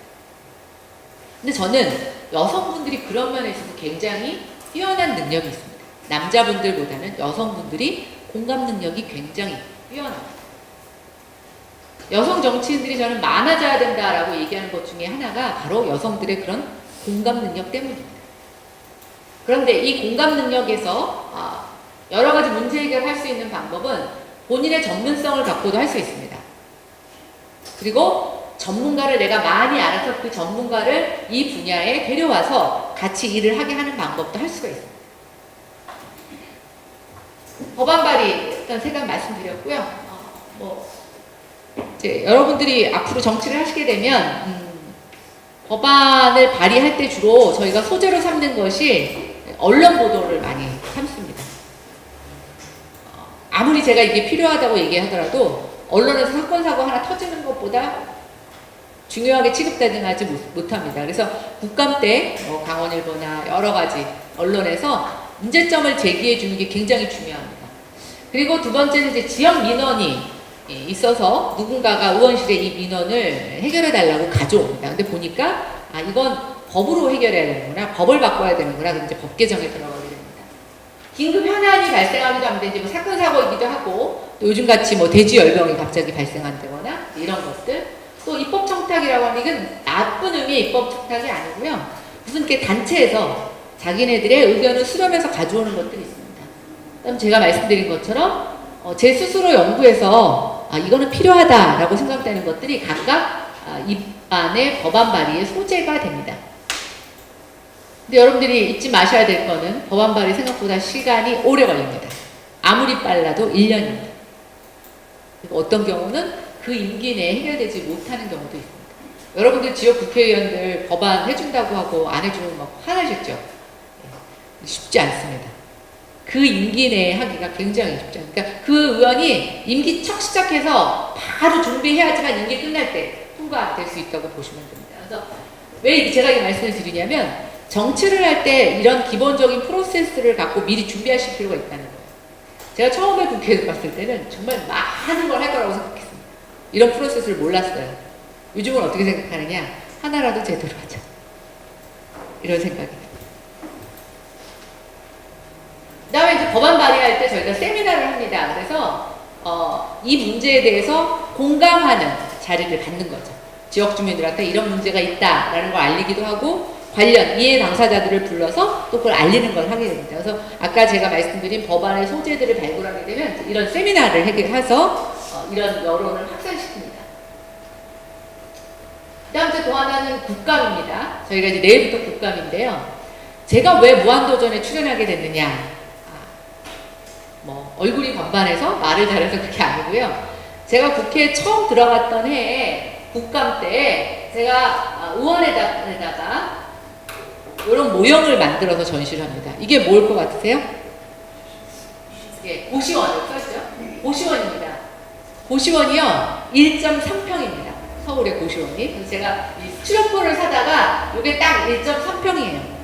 근데 저는 여성분들이 그런 면에 있어서 굉장히 뛰어난 능력이 있습니다. 남자분들보다는 여성분들이 공감 능력이 굉장히 뛰어납니다. 여성 정치인들이 저는 많아져야 된다라고 얘기하는 것 중에 하나가 바로 여성들의 그런 공감 능력 때문입니다. 그런데 이 공감 능력에서 여러 가지 문제 해결할 수 있는 방법은 본인의 전문성을 갖고도 할 수 있습니다. 그리고 전문가를 내가 많이 알아서 그 전문가를 이 분야에 데려와서 같이 일을 하게 하는 방법도 할 수가 있습니다. 법안 발의 일단 생각 말씀드렸고요. 이제 여러분들이 앞으로 정치를 하시게 되면 법안을 발의할 때 주로 저희가 소재로 삼는 것이 언론 보도를 많이 삼습니다. 아무리 제가 이게 필요하다고 얘기하더라도 언론에서 사건 사고 하나 터지는 것보다 중요하게 취급되지 못합니다. 그래서 국감 때 강원일보나 여러 가지 언론에서 문제점을 제기해 주는 게 굉장히 중요합니다. 그리고 두 번째는 이제 지역 민원이 있어서 누군가가 의원실에 이 민원을 해결해 달라고 가져옵니다. 근데 보니까 이건 법으로 해결해야 되는구나, 법을 바꿔야 되는구나, 그럼 이제 법 개정에 들어가게 됩니다. 긴급 현안이 발생하기도 하는데 이제 사건 사고이기도 하고 또 요즘같이 대지 열병이 갑자기 발생한다거나 이런 것들, 또 입법 청탁이라고 하는 이건 나쁜 의미의 입법 청탁이 아니고요, 무슨 이렇게 단체에서 자기네들의 의견을 수렴해서 가져오는 것들이 있습니다. 그럼 제가 말씀드린 것처럼 제 스스로 연구해서 이거는 필요하다라고 생각되는 것들이 각각 입안의 법안 발의의 소재가 됩니다. 근데 여러분들이 잊지 마셔야 될 거는 법안 발의 생각보다 시간이 오래 걸립니다. 아무리 빨라도 1년입니다. 그리고 어떤 경우는 그 임기 내에 해결되지 못하는 경우도 있습니다. 여러분들 지역 국회의원들 법안 해준다고 하고 안 해주면 막 화나셨죠? 쉽지 않습니다. 그 임기 내에 하기가 굉장히 쉽지 않아요. 그러니까 그 의원이 임기 첫 시작해서 바로 준비해야지만 임기 끝날 때 통과될 수 있다고 보시면 됩니다. 그래서 왜 제가 이 말씀을 드리냐면 정치를 할 때 이런 기본적인 프로세스를 갖고 미리 준비하실 필요가 있다는 거예요. 제가 처음에 국회에 갔을 때는 정말 많은 걸 할 거라고 생각했습니다. 이런 프로세스를 몰랐어요. 요즘은 어떻게 생각하느냐? 하나라도 제대로 하자. 이런 생각이에요. 그 다음에 이제 법안 발의할 때 저희가 세미나를 합니다. 그래서 이 문제에 대해서 공감하는 자리를 갖는 거죠. 지역 주민들한테 이런 문제가 있다라는 걸 알리기도 하고 관련 이해 당사자들을 불러서 또 그걸 알리는 걸 하게 됩니다. 그래서 아까 제가 말씀드린 법안의 소재들을 발굴하게 되면 이런 세미나를 해서 이런 여론을 확산시킵니다. 그 다음 또 하나는 국감입니다. 저희가 이제 내일부터 국감인데요. 제가 왜 무한도전에 출연하게 됐느냐? 얼굴이 반반해서 말을 잘해서 그게 아니고요. 제가 국회에 처음 들어갔던 해에 국감 때 제가 의원에다가 이런 모형을 만들어서 전시를 합니다. 이게 뭘 것 같으세요? 예, 고시원을 썼죠. 고시원입니다. 고시원이요 1.3평입니다. 서울의 고시원이. 그래서 제가 이 출연표를 사다가 이게 딱 1.3평이에요.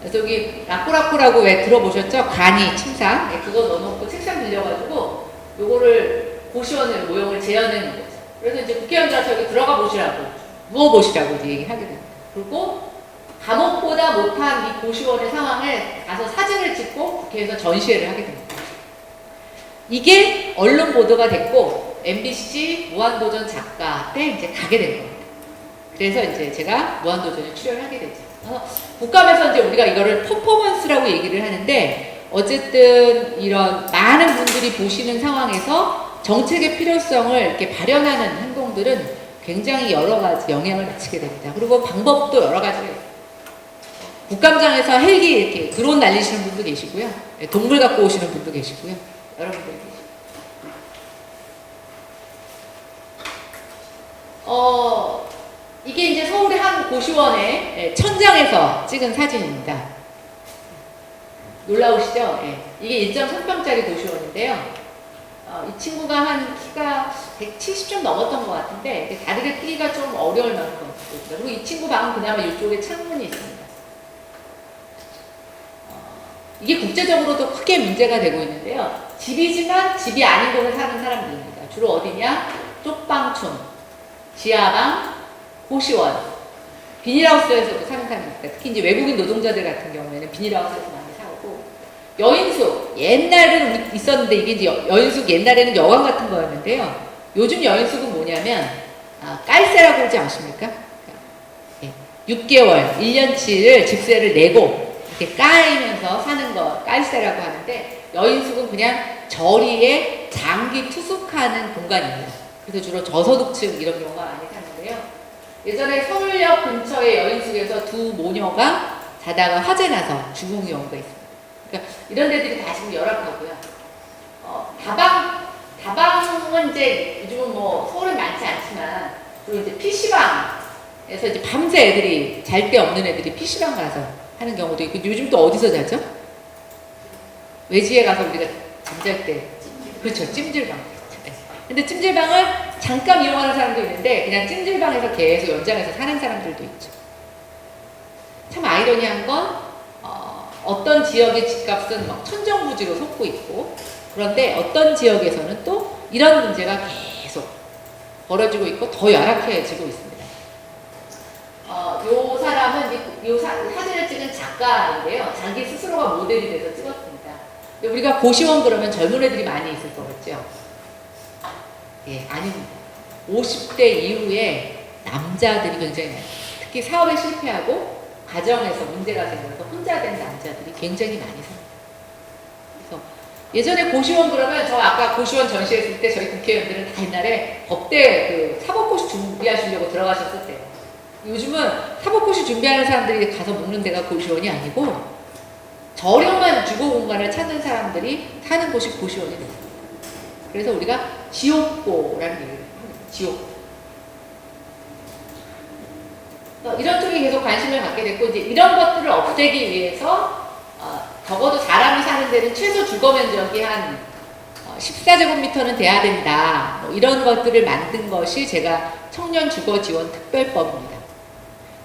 그래서 여기 라꾸라꾸라고 왜 들어보셨죠? 간이 침상. 네, 그거 넣어놓고 책상 빌려가지고 요거를 고시원의 모형을 재현해놓은 거죠. 그래서 이제 국회의원들한테 여기 들어가 보시라고, 누워보시라고 이제 얘기하게 됩니다. 그리고 감옥보다 못한 이 고시원의 상황에 가서 사진을 찍고 국회에서 전시회를 하게 됩니다. 이게 언론 보도가 됐고 MBC 무한도전 작가 때 이제 가게 된 겁니다. 그래서 이제 제가 무한도전에 출연하게 되죠. 국감에서 이제 우리가 이거를 퍼포먼스라고 얘기를 하는데 어쨌든 이런 많은 분들이 보시는 상황에서 정책의 필요성을 이렇게 발현하는 행동들은 굉장히 여러 가지 영향을 미치게 됩니다. 그리고 방법도 여러 가지가 있어요. 국감장에서 헬기 이렇게 드론 날리시는 분도 계시고요. 동물 갖고 오시는 분도 계시고요. 여러분들 계시고. 이게 이제 서울의 한 고시원의 천장에서 찍은 사진입니다. 놀라우시죠? 이게 1.3평짜리 고시원인데요. 이 친구가 한 키가 170좀 넘었던 것 같은데 다리를 끼기가 좀 어려울 만큼. 그리고 이 친구 방은 그나마 이쪽에 창문이 있습니다. 이게 국제적으로도 크게 문제가 되고 있는데요. 집이지만 집이 아닌 곳에 사는 사람들입니다. 주로 어디냐? 쪽방촌, 지하방, 고시원, 비닐하우스에서도 사는 사람입니다. 특히 이제 외국인 노동자들 같은 경우에는 비닐하우스에서 많이 살고, 여인숙, 옛날에는 있었는데 이게 이제 여인숙 옛날에는 여관 같은 거였는데요. 요즘 여인숙은 뭐냐면 깔세라고 그러지 않습니까? 6개월, 1년치를 집세를 내고 이렇게 까이면서 사는 거 깔세라고 하는데, 여인숙은 그냥 저리에 장기 투숙하는 공간입니다. 그래서 주로 저소득층 이런 경우가 많이 사는데요. 예전에 서울역 근처의 여인숙에서 두 모녀가 자다가 화재 나서 죽은 경우가 있습니다. 그러니까 이런 데들이 다 지금 열악하고요. 다방은 이제 요즘은 뭐 서울엔 많지 않지만 그리고 이제 PC방에서 이제 밤새 애들이 잘 데 없는 애들이 PC방 가서 하는 경우도 있고, 요즘 또 어디서 자죠? 외지에 가서 우리가 잠잘 때, 그렇죠, 찜질방. 근데 찜질방을 잠깐 이용하는 사람도 있는데 그냥 찜질방에서 계속 연장해서 사는 사람들도 있죠. 참 아이러니한 건 어떤 지역의 집값은 막 천정부지로 솟고 있고, 그런데 어떤 지역에서는 또 이런 문제가 계속 벌어지고 있고 더 열악해지고 있습니다. 요 사람은 요 사진을 찍은 작가인데요. 자기 스스로가 모델이 돼서 찍었습니다. 근데 우리가 고시원 그러면 젊은 애들이 많이 있을 것 같죠? 예, 아닙니다. 50대 이후에 남자들이 굉장히 많아요. 특히 사업에 실패하고 가정에서 문제가 생겨서 혼자 된 남자들이 굉장히 많이 삽니다. 그래서 예전에 고시원 그러면 저 아까 고시원 전시했을 때 저희 국회의원들은 다 옛날에 법대 그 사법고시 준비하시려고 들어가셨을 때요. 요즘은 사법고시 준비하는 사람들이 가서 묵는 데가 고시원이 아니고 저렴한 주거 공간을 찾는 사람들이 사는 곳이 고시원이 됐습니다. 그래서 우리가 지옥고라는 얘기를 합니다. 지옥고. 이런 쪽에 계속 관심을 갖게 됐고, 이제 이런 것들을 없애기 위해서 적어도 사람이 사는 데는 최소 주거 면적이 한 14제곱미터는 돼야 된다. 뭐 이런 것들을 만든 것이 제가 청년 주거 지원 특별법입니다.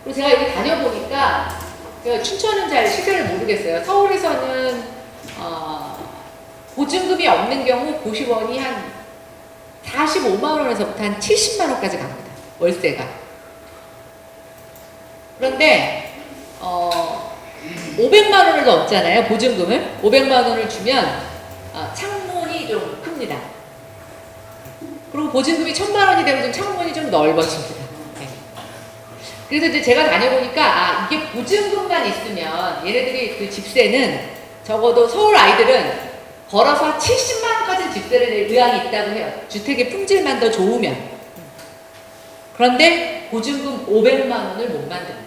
그리고 제가 여기 다녀보니까 제가 춘천은 잘 시세를 모르겠어요. 서울에서는 보증금이 없는 경우 고시원이 한 45만 원에서부터 한 70만 원까지 갑니다. 월세가. 그런데 500만 원을 넘잖아요. 보증금을. 500만 원을 주면 창문이 좀 큽니다. 그리고 보증금이 1000만 원이 되면 좀 창문이 좀 넓어집니다. 네. 그래서 이제 제가 다녀보니까 이게 보증금만 있으면 얘네들이 그 집세는 적어도 서울 아이들은 걸어서 70만 원까지 집세를 낼 의향이 있다고 해요. 주택의 품질만 더 좋으면. 그런데 보증금 500만 원을 못 만듭니다.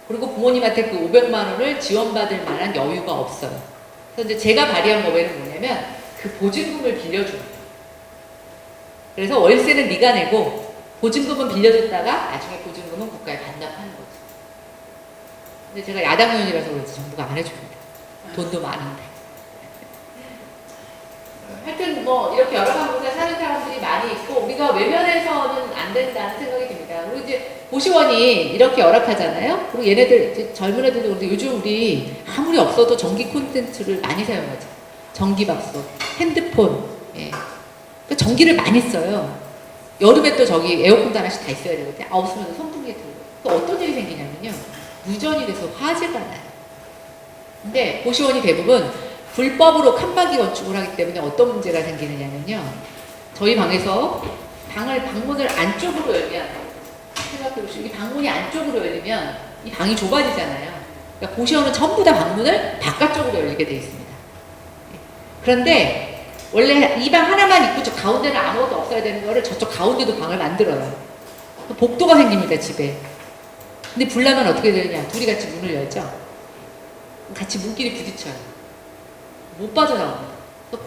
그리고 부모님한테 그 500만 원을 지원받을 만한 여유가 없어요. 그래서 이제 제가 발의한 법에는 뭐냐면 그 보증금을 빌려줍니다. 그래서 월세는 네가 내고 보증금은 빌려줬다가 나중에 보증금은 국가에 반납하는 거죠. 근데 제가 야당 의원이라서 그런지 정부가 안 해줍니다. 돈도 많은데. 하여튼 뭐 이렇게 열악한 곳에 사는 사람들이 많이 있고 우리가 외면해서는 안 된다는 생각이 듭니다. 그리고 이제 고시원이 이렇게 열악하잖아요. 그리고 얘네들 이제 젊은 애들도 그런데 요즘 우리 아무리 없어도 전기 콘텐츠를 많이 사용하죠. 전기밥솥, 핸드폰, 예. 그러니까 전기를 많이 써요. 여름에 또 저기 에어컨도 하나씩 다 있어야 되거든요. 없으면 선풍기에 들고. 또 어떤 일이 생기냐면요. 무전이 돼서 화재가 나요. 근데 고시원이 대부분 불법으로 칸막이 건축을 하기 때문에 어떤 문제가 생기느냐면요. 저희 방에서 방문을 안쪽으로 열면, 생각해보시면 이 방문이 안쪽으로 열리면 이 방이 좁아지잖아요. 그러니까 고시원은 전부 다 방문을 바깥쪽으로 열리게 돼 있습니다. 그런데 원래 이 방 하나만 있고 저 가운데는 아무것도 없어야 되는 거를 저쪽 가운데도 방을 만들어요. 복도가 생깁니다, 집에. 근데 불 나면 어떻게 되느냐? 둘이 같이 문을 열죠? 같이 문끼리 부딪혀요. 못 빠져나옵니다.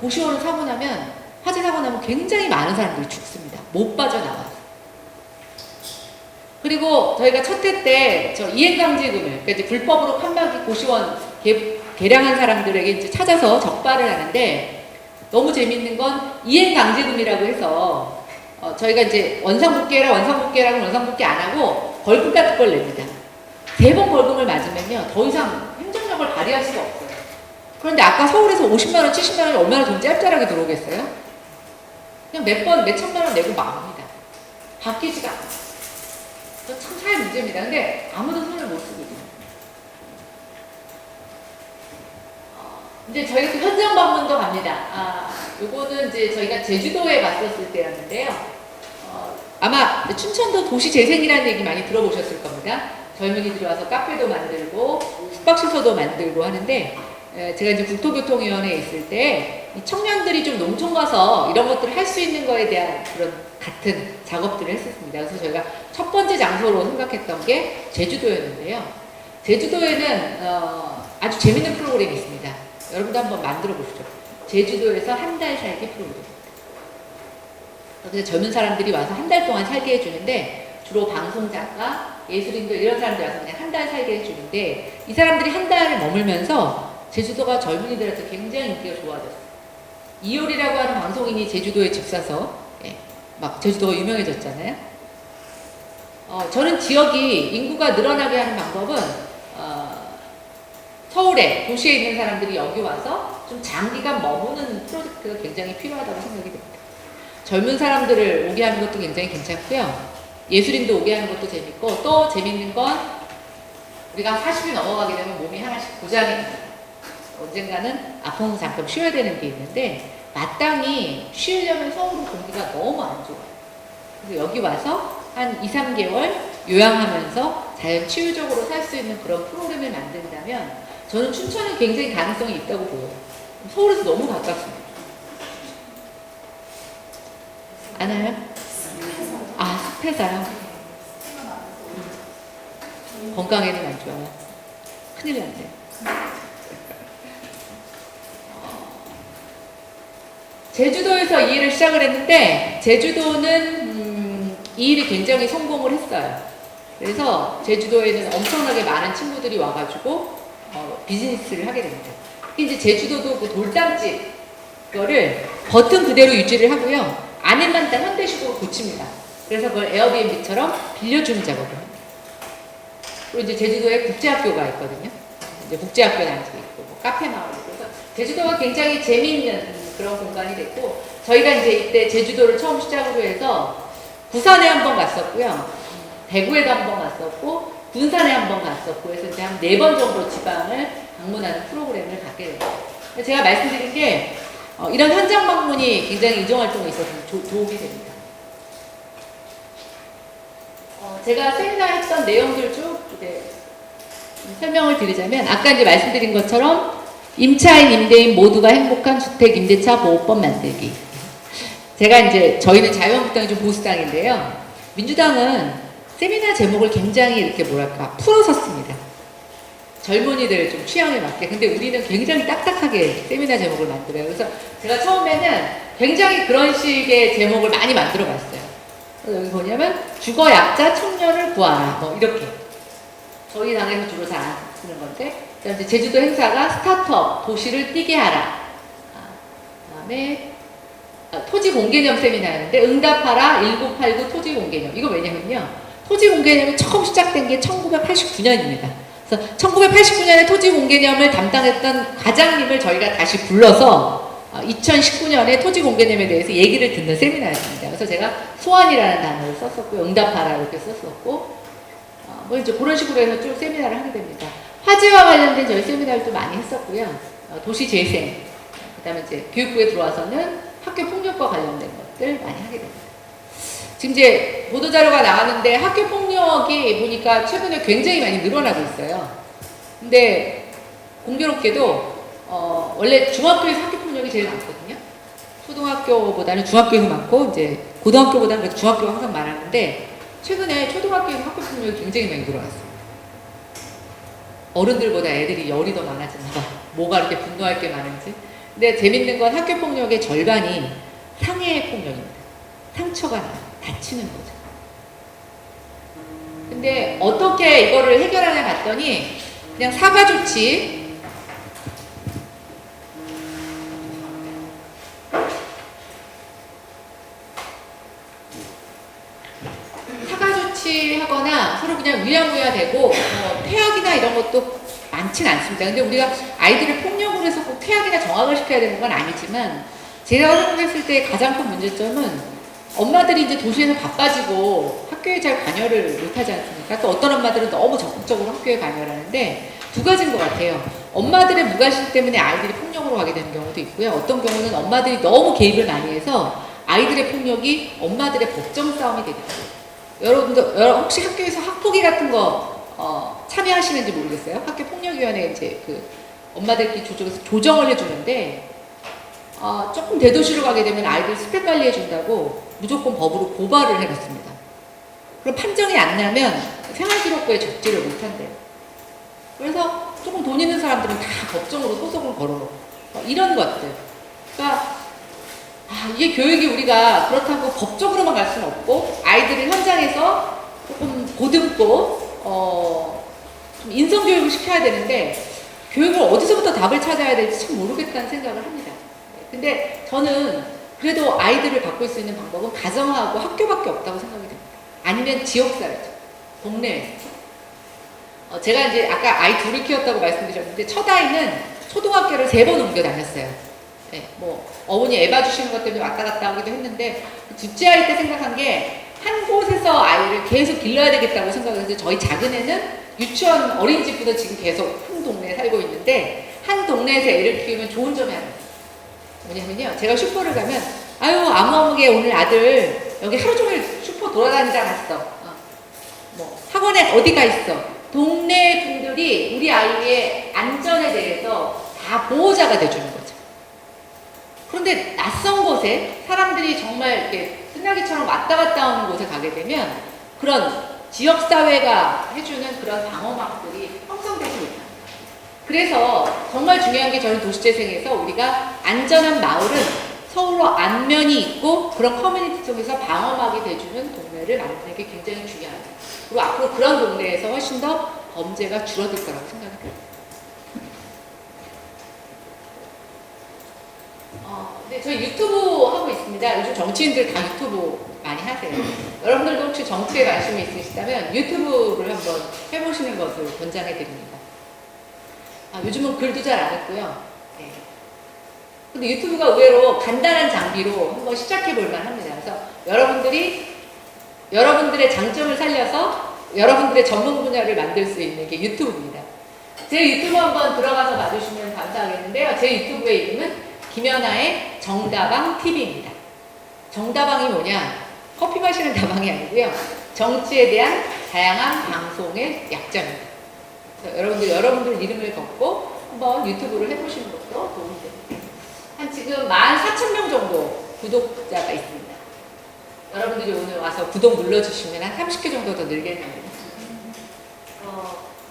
고시원을 사고 나면, 화재 사고 나면 굉장히 많은 사람들이 죽습니다. 못 빠져나와요. 그리고 저희가 첫 해 때 저 이행강제금을, 그러니까 이제 불법으로 칸막이 고시원 개량한 사람들에게 이제 찾아서 적발을 하는데, 너무 재밌는 건 이행강제금이라고 해서 저희가 이제 원상복귀라고 원상복귀 안 하고 벌금 같은 걸 냅니다. 3번 벌금을 맞으면요 더 이상 행정력을 발휘할 수가 없어요. 그런데 아까 서울에서 50만 원, 70만 원이 얼마나 돈 짭짤하게 들어오겠어요? 그냥 몇 천만 원 내고 마옵니다. 바뀌지가 않아요. 참 사회 문제입니다. 근데 아무도 손을 못 쓰거든요. 이제 저희가 또 현장 방문도 갑니다. 요거는 이제 저희가 제주도에 갔었을 때였는데요. 아마 춘천도 도시재생이라는 얘기 많이 들어보셨을 겁니다. 젊은이들이 와서 카페도 만들고 숙박시설도 만들고 하는데, 제가 이제 국토교통위원회에 있을 때 청년들이 좀 농촌 가서 이런 것들을 할 수 있는 거에 대한 그런 같은 작업들을 했었습니다. 그래서 저희가 첫 번째 장소로 생각했던 게 제주도였는데요. 제주도에는 아주 재밌는 프로그램이 있습니다. 여러분도 한번 만들어 보시죠. 제주도에서 한 달 살기 프로그램. 그래서 젊은 사람들이 와서 한 달 동안 살게 해주는데, 주로 방송작가, 예술인들 이런 사람들이 와서 그냥 한 달 살게 해주는데, 이 사람들이 한 달을 머물면서 제주도가 젊은이들한테 굉장히 인기가 좋아졌어요. 이효리라고 하는 방송인이 제주도에 집 사서 막 제주도가 유명해졌잖아요. 저는 지역이 인구가 늘어나게 하는 방법은 서울에 도시에 있는 사람들이 여기 와서 좀 장기간 머무는 프로젝트가 굉장히 필요하다고 생각이 됩니다. 젊은 사람들을 오게 하는 것도 굉장히 괜찮고요. 예술인도 오게 하는 것도 재밌고, 또 재밌는 건 우리가 40이 넘어가게 되면 몸이 하나씩 고장이 납니다. 언젠가는 아파서 잠깐 쉬어야 되는 게 있는데, 마땅히 쉬려면 서울 공기가 너무 안 좋아요. 그래서 여기 와서 한 2, 3개월 요양하면서 자연 치유적으로 살 수 있는 그런 프로그램을 만든다면, 저는 춘천은 굉장히 가능성이 있다고 보여요. 서울에서 너무 가깝습니다. 안 와요? 숲에서요? 건강에는 안 좋아요. 큰일 났네요. 제주도에서 이 일을 시작을 했는데, 제주도는 이 일이 굉장히 성공을 했어요. 그래서 제주도에는 엄청나게 많은 친구들이 와가지고 비즈니스를 하게 됩니다. 이제 제주도도 그 돌담집 그거를 버튼 그대로 유지를 하고요, 안에만 다 현대식으로 고칩니다. 그래서 그걸 에어비앤비처럼 빌려주는 작업을 합니다. 그리고 이제 제주도에 국제학교가 있거든요. 이제 국제학교 단지 있고, 뭐 카페 마을 있고, 그래서 제주도가 굉장히 재미있는 그런 공간이 됐고, 저희가 이제 이때 제주도를 처음 시작으로 해서 부산에 한번 갔었고요, 대구에도 한번 갔었고, 군산에 한번 갔었고, 해서 이제 한 4번 정도 지방을 방문하는 프로그램을 갖게 됩니다. 제가 말씀드린 게 이런 현장 방문이 굉장히 이종활동에 있어서 도움이 됩니다. 제가 세미나 했던 내용들 쭉 이제 설명을 드리자면, 아까 이제 말씀드린 것처럼 임차인, 임대인 모두가 행복한 주택 임대차 보호법 만들기. 제가 이제 저희는 자유한국당이 좀 보수당인데요. 민주당은 세미나 제목을 굉장히 이렇게 풀어서 씁니다. 젊은이들 좀 취향에 맞게. 근데 우리는 굉장히 딱딱하게 세미나 제목을 만들어요. 그래서 제가 처음에는 굉장히 그런 식의 제목을 많이 만들어 봤어요. 여기 뭐냐면 주거 약자 청년을 구하라, 뭐 이렇게. 저희 당에서 주로 잘 안 쓰는 건데, 이제 제주도 행사가 스타트업 도시를 뛰게 하라. 그다음에 토지 공개념 세미나였는데, 응답하라 1989 토지 공개념. 이거 왜냐면요, 토지 공개념이 처음 시작된 게 1989년입니다. 그래서 1989년에 토지 공개념을 담당했던 과장님을 저희가 다시 불러서 2019년에 토지 공개념에 대해서 얘기를 듣는 세미나였습니다. 그래서 제가 소환이라는 단어를 썼었고, 응답하라 이렇게 썼었고, 뭐 이제 그런 식으로 해서 쭉 세미나를 하게 됩니다. 화재와 관련된 저희 세미나를 또 많이 했었고요. 도시재생, 그다음에 이제 교육부에 들어와서는 학교 폭력과 관련된 것들 많이 하게 됩니다. 지금 이제 보도자료가 나왔는데 학교 폭력이 보니까 최근에 굉장히 많이 늘어나고 있어요. 근데 공교롭게도 원래 중학교에서 학교 폭력이 제일 많거든요. 초등학교보다는 중학교에서 많고 이제 고등학교보다는 그래도 중학교가 항상 많았는데 최근에 초등학교에서 학교 폭력이 굉장히 많이 늘어났습니다. 어른들보다 애들이 열이 더 많아졌나 봐. 뭐가 이렇게 분노할 게 많은지. 근데 재밌는 건 학교 폭력의 절반이 상해 폭력입니다. 상처가 나요. 다치는 거죠. 근데 어떻게 이거를 해결하냐 봤더니 그냥 사과 조치, 하거나 서로 그냥 위야무야 되고 퇴학이나 이런 것도 많진 않습니다. 근데 우리가 아이들을 폭력으로 해서 꼭 퇴학이나 정학을 시켜야 되는 건 아니지만 제가 생각했을 때 가장 큰 문제점은 엄마들이 이제 도시에서 바빠지고 학교에 잘 관여를 못하지 않습니까? 또 어떤 엄마들은 너무 적극적으로 학교에 관여를 하는데 두 가지인 것 같아요. 엄마들의 무관심 때문에 아이들이 폭력으로 가게 되는 경우도 있고요. 어떤 경우는 엄마들이 너무 개입을 많이 해서 아이들의 폭력이 엄마들의 법정 싸움이 되기도 해요. 여러분들 혹시 학교에서 학폭위 같은 거 참여하시는지 모르겠어요. 학교 폭력위원회 이제 그 엄마들끼리 조정을 해주는데 조금 대도시로 가게 되면 아이들 스펙 관리해 준다고 무조건 법으로 고발을 해놨습니다. 그럼 판정이 안 나면 생활기록부에 적지를 못한대요. 그래서 조금 돈 있는 사람들은 다 법정으로 소송을 걸어. 이런 것들. 그러니까 이게 교육이 우리가 그렇다고 법적으로만 갈 수는 없고 아이들을 현장에서 조금 보듬고 좀 인성교육을 시켜야 되는데 교육을 어디서부터 답을 찾아야 될지 참 모르겠다는 생각을 합니다. 근데 저는 그래도 아이들을 바꿀 수 있는 방법은 가정하고 학교밖에 없다고 생각이 됩니다. 아니면 지역사회죠. 동네에서. 제가 이제 아까 아이 둘을 키웠다고 말씀드렸는데 첫 아이는 초등학교를 3번 옮겨 다녔어요. 네, 뭐 어머니 애 봐주시는 것 때문에 왔다 갔다 하기도 했는데 둘째 아이 때 생각한 게 한 곳에서 아이를 계속 길러야 되겠다고 생각해서 저희 작은 애는 유치원 어린이집부터 지금 계속 큰 동네에 살고 있는데 한 동네에서 애를 키우면 좋은 점이 하나 있어요. 뭐냐면요, 제가 슈퍼를 가면 아유 아무아무개 오늘 아들 여기 하루 종일 슈퍼 돌아다니지 않았어. 뭐 학원에 어디 가 있어. 동네 분들이 우리 아이의 안전에 대해서 다 보호자가 돼주는 거죠. 그런데 낯선 곳에 사람들이 정말 이렇게 끝나기처럼 왔다 갔다 오는 곳에 가게 되면 그런 지역사회가 해주는 그런 방어막들이 형성되지 못합니다. 그래서 정말 중요한 게 저는 도시재생에서 우리가 안전한 마을은 서울로 안면이 있고 그런 커뮤니티 속에서 방어막이 돼주는 동네를 만드는 게 굉장히 중요합니다. 그리고 앞으로 그런 동네에서 훨씬 더 범죄가 줄어들 거라고 생각이 듭니다. 네, 저희 유튜브 하고 있습니다. 요즘 정치인들 다 유튜브 많이 하세요. 여러분들도 혹시 정치에 관심이 있으시다면 유튜브를 한번 해보시는 것을 권장해 드립니다. 요즘은 글도 잘 안 했고요. 네. 근데 유튜브가 의외로 간단한 장비로 한번 시작해 볼 만합니다. 그래서 여러분들의 장점을 살려서 여러분들의 전문 분야를 만들 수 있는 게 유튜브입니다. 제 유튜브 한번 들어가서 봐주시면 감사하겠는데요. 제 유튜브의 이름은 김연아의 정다방 TV입니다. 정다방이 뭐냐? 커피 마시는 다방이 아니고요. 정치에 대한 다양한 방송의 약자입니다. 여러분들 이름을 걷고 한번 유튜브를 해보시는 것도 도움이 됩니다. 한 지금 14,000명 정도 구독자가 있습니다. 여러분들이 오늘 와서 구독 눌러주시면 한 30개 정도 더 늘겠네요.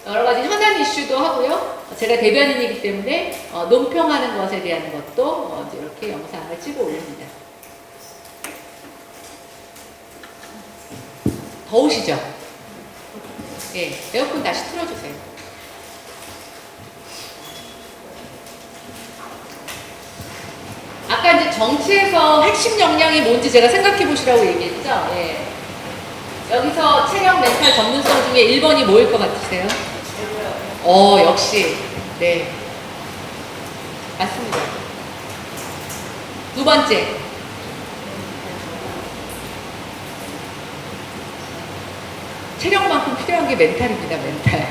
여러 가지 현안 이슈도 하고요. 제가 대변인이기 때문에 논평하는 것에 대한 것도 이렇게 영상을 찍어 올립니다. 더우시죠? 네, 에어컨 다시 틀어주세요. 아까 이제 정치에서 핵심 역량이 뭔지 제가 생각해 보시라고 얘기했죠? 예. 여기서 체력 멘탈 전문성 중에 1번이 뭐일 것 같으세요? 역시. 네. 맞습니다. 두 번째. 체력만큼 필요한 게 멘탈입니다, 멘탈.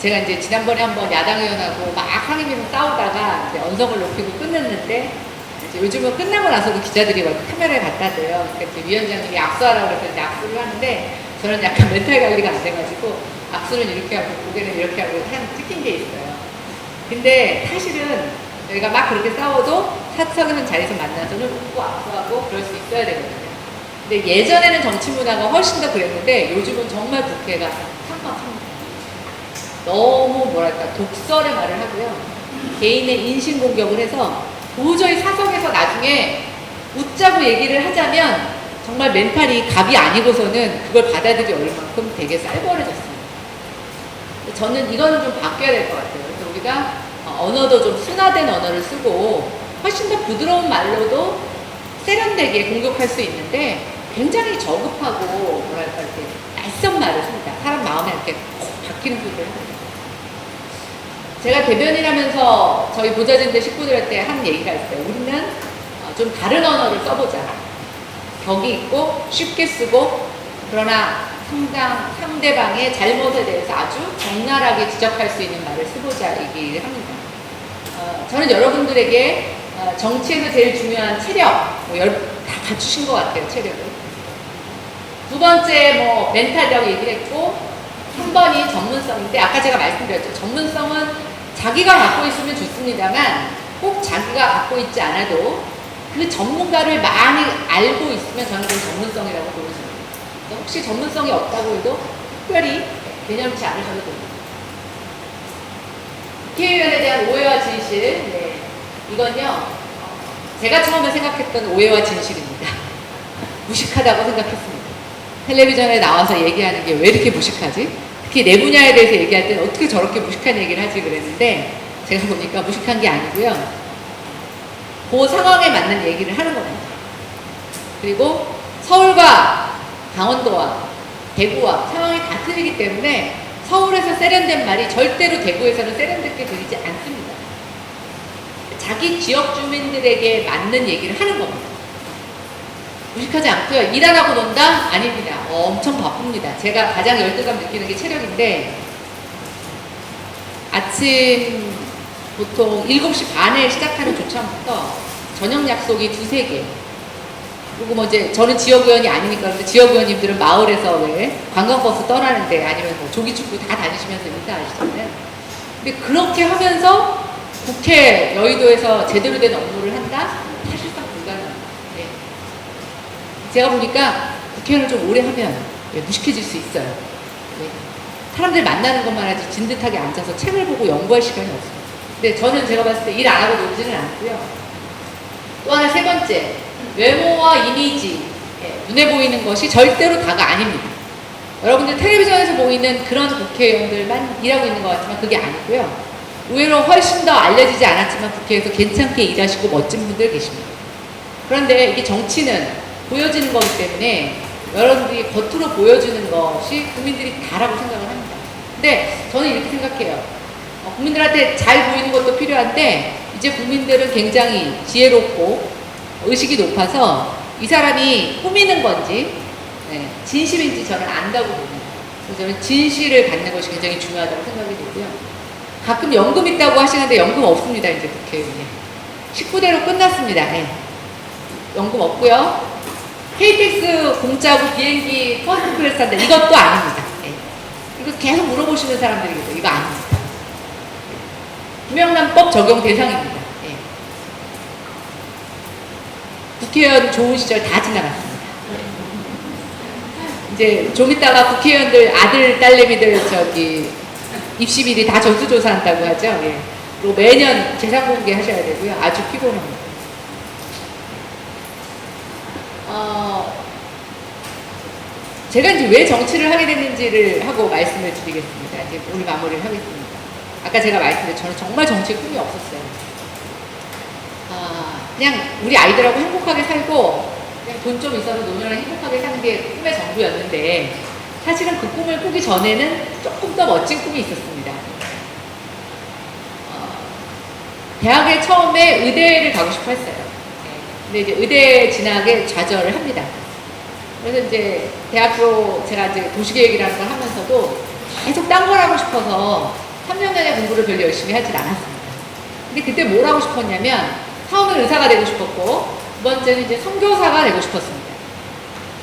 제가 이제 지난번에 한번 야당 의원하고 막 항의해서 싸우다가 이제 언성을 높이고 끝냈는데 이제 요즘은 끝나고 나서도 기자들이 막 카메라에 갖다 대요. 그러니까 이제 위원장님이 악수하라고 그래서 이제 악수를 하는데 저는 약간 멘탈 관리가 안 돼가지고 악수는 이렇게 하고 고개는 이렇게 하고 찍힌 게 있어요. 근데 사실은 저희가 막 그렇게 싸워도 사석에서 자리에서 만나서는 웃고 악수하고 그럴 수 있어야 되거든요. 근데 예전에는 정치 문화가 훨씬 더 그랬는데 요즘은 정말 국회가 상막합니다. 너무 뭐랄까 독설의 말을 하고요. 개인의 인신 공격을 해서 도저히 사석에서 나중에 웃자고 얘기를 하자면 정말 멘탈이 갑이 아니고서는 그걸 받아들일 얼만큼 되게 쌀벌해졌습니다. 저는 이거는 좀 바뀌어야 될 것 같아요. 그래서 우리가 언어도 좀 순화된 언어를 쓰고 훨씬 더 부드러운 말로도 세련되게 공격할 수 있는데 굉장히 저급하고 뭐랄까 이렇게 낯선 말을 씁니다. 사람 마음에 이렇게 콕 박히는 소리를 합니다. 제가 대변인하면서 저희 보좌진들 식구들한테 한 얘기가 있어요. 우리는 좀 다른 언어를 써보자. 격이 있고 쉽게 쓰고 그러나 상대방의 잘못에 대해서 아주 적나라하게 지적할 수 있는 말을 써보자 얘기를 합니다. 저는 여러분들에게 정치에서 제일 중요한 체력 다 갖추신 것 같아요. 체력을. 두 번째 멘탈이라고 얘기를 했고 3번이 전문성인데 아까 제가 말씀드렸죠. 전문성은 자기가 갖고 있으면 좋습니다만 꼭 자기가 갖고 있지 않아도 그 전문가를 많이 알고 있으면 저는 그걸 전문성이라고 보여집니다. 혹시 전문성이 없다고 해도 특별히 개념치 않으셔도 됩니다. 국회의원에 대한 오해와 진실. 네. 이건요, 제가 처음에 생각했던 오해와 진실입니다. 무식하다고 생각했습니다. 텔레비전에 나와서 얘기하는 게 왜 이렇게 무식하지? 특히 내 분야에 대해서 얘기할 때는 어떻게 저렇게 무식한 얘기를 하지 그랬는데 제가 보니까 무식한 게 아니고요. 그 상황에 맞는 얘기를 하는 겁니다. 그리고 서울과 강원도와 대구와 상황이 다 틀리기 때문에 서울에서 세련된 말이 절대로 대구에서는 세련되게 들리지 않습니다. 자기 지역 주민들에게 맞는 얘기를 하는 겁니다. 무식하지 않고요. 일 안 하고 논다? 아닙니다. 엄청 바쁩니다. 제가 가장 열등감 느끼는 게 체력인데 아침 보통 7시 반에 시작하는 조참부터 저녁 약속이 2-3개. 그리고 이제 저는 지역의원이 아니니까 근데 지역의원님들은 마을에서 왜 관광버스 떠나는데 아니면 조기축구 다 다니시면서 인사하시잖아요. 근데 그렇게 하면서 국회 여의도에서 제대로 된 업무를 한다? 사실상 불가능합니다. 네. 제가 보니까 국회의원을 좀 오래 하면 무식해질 수 있어요. 네. 사람들 만나는 것만 하지 진듯하게 앉아서 책을 보고 연구할 시간이 없어요. 근데 저는 제가 봤을 때 일 안 하고 놀지는 않고요. 또 하나 세 번째, 외모와 이미지, 눈에 보이는 것이 절대로 다가 아닙니다. 여러분들 텔레비전에서 보이는 그런 국회의원들만 일하고 있는 것 같지만 그게 아니고요. 의외로 훨씬 더 알려지지 않았지만 국회에서 괜찮게 일하시고 멋진 분들 계십니다. 그런데 이게 정치는 보여지는 거기 때문에 여러분들이 겉으로 보여주는 것이 국민들이 다라고 생각을 합니다. 근데 저는 이렇게 생각해요. 국민들한테 잘 보이는 것도 필요한데 이제 국민들은 굉장히 지혜롭고 의식이 높아서 이 사람이 꾸미는 건지 진실인지 저는 안다고 봅니다. 그래서 저는 진실을 갖는 것이 굉장히 중요하다고 생각이 되고요. 가끔 연금 있다고 하시는데 연금 없습니다. 이제 국회의원이 19대로 끝났습니다. 네. 연금 없고요. KTX 공짜고 비행기 퍼스트 클래스 한다. 이것도 아닙니다. 네. 이거 계속 물어보시는 사람들이겠죠. 이거 아닙니다. 김영란법 적용 대상입니다. 네. 국회의원 좋은 시절 다 지나갔습니다. 이제 좀 이따가 국회의원들 아들, 딸내미들 입시비리 다 전수조사한다고 하죠. 예. 그리고 매년 재산 공개 하셔야 되고요. 아주 피곤합니다. 제가 이제 왜 정치를 하게 됐는지를 하고 말씀을 드리겠습니다. 이제 오늘 마무리를 하겠습니다. 아까 제가 말씀드린 저는 정말 정치에 꿈이 없었어요. 그냥 우리 아이들하고 행복하게 살고 그냥 돈 좀 있어서 노년을 행복하게 사는 게 꿈의 전부였는데 사실은 그 꿈을 꾸기 전에는 조금 더 멋진 꿈이 있었습니다. 대학에 처음에 의대를 가고 싶어 했어요. 근데 이제 의대 진학에 좌절을 합니다. 그래서 이제 대학교 제가 이제 도시계획이라는 걸 하면서도 계속 딴 걸 하고 싶어서 3년 내내 공부를 별로 열심히 하질 않았습니다. 근데 그때 뭘 하고 싶었냐면 처음엔 의사가 되고 싶었고 두 번째는 이제 선교사가 되고 싶었습니다.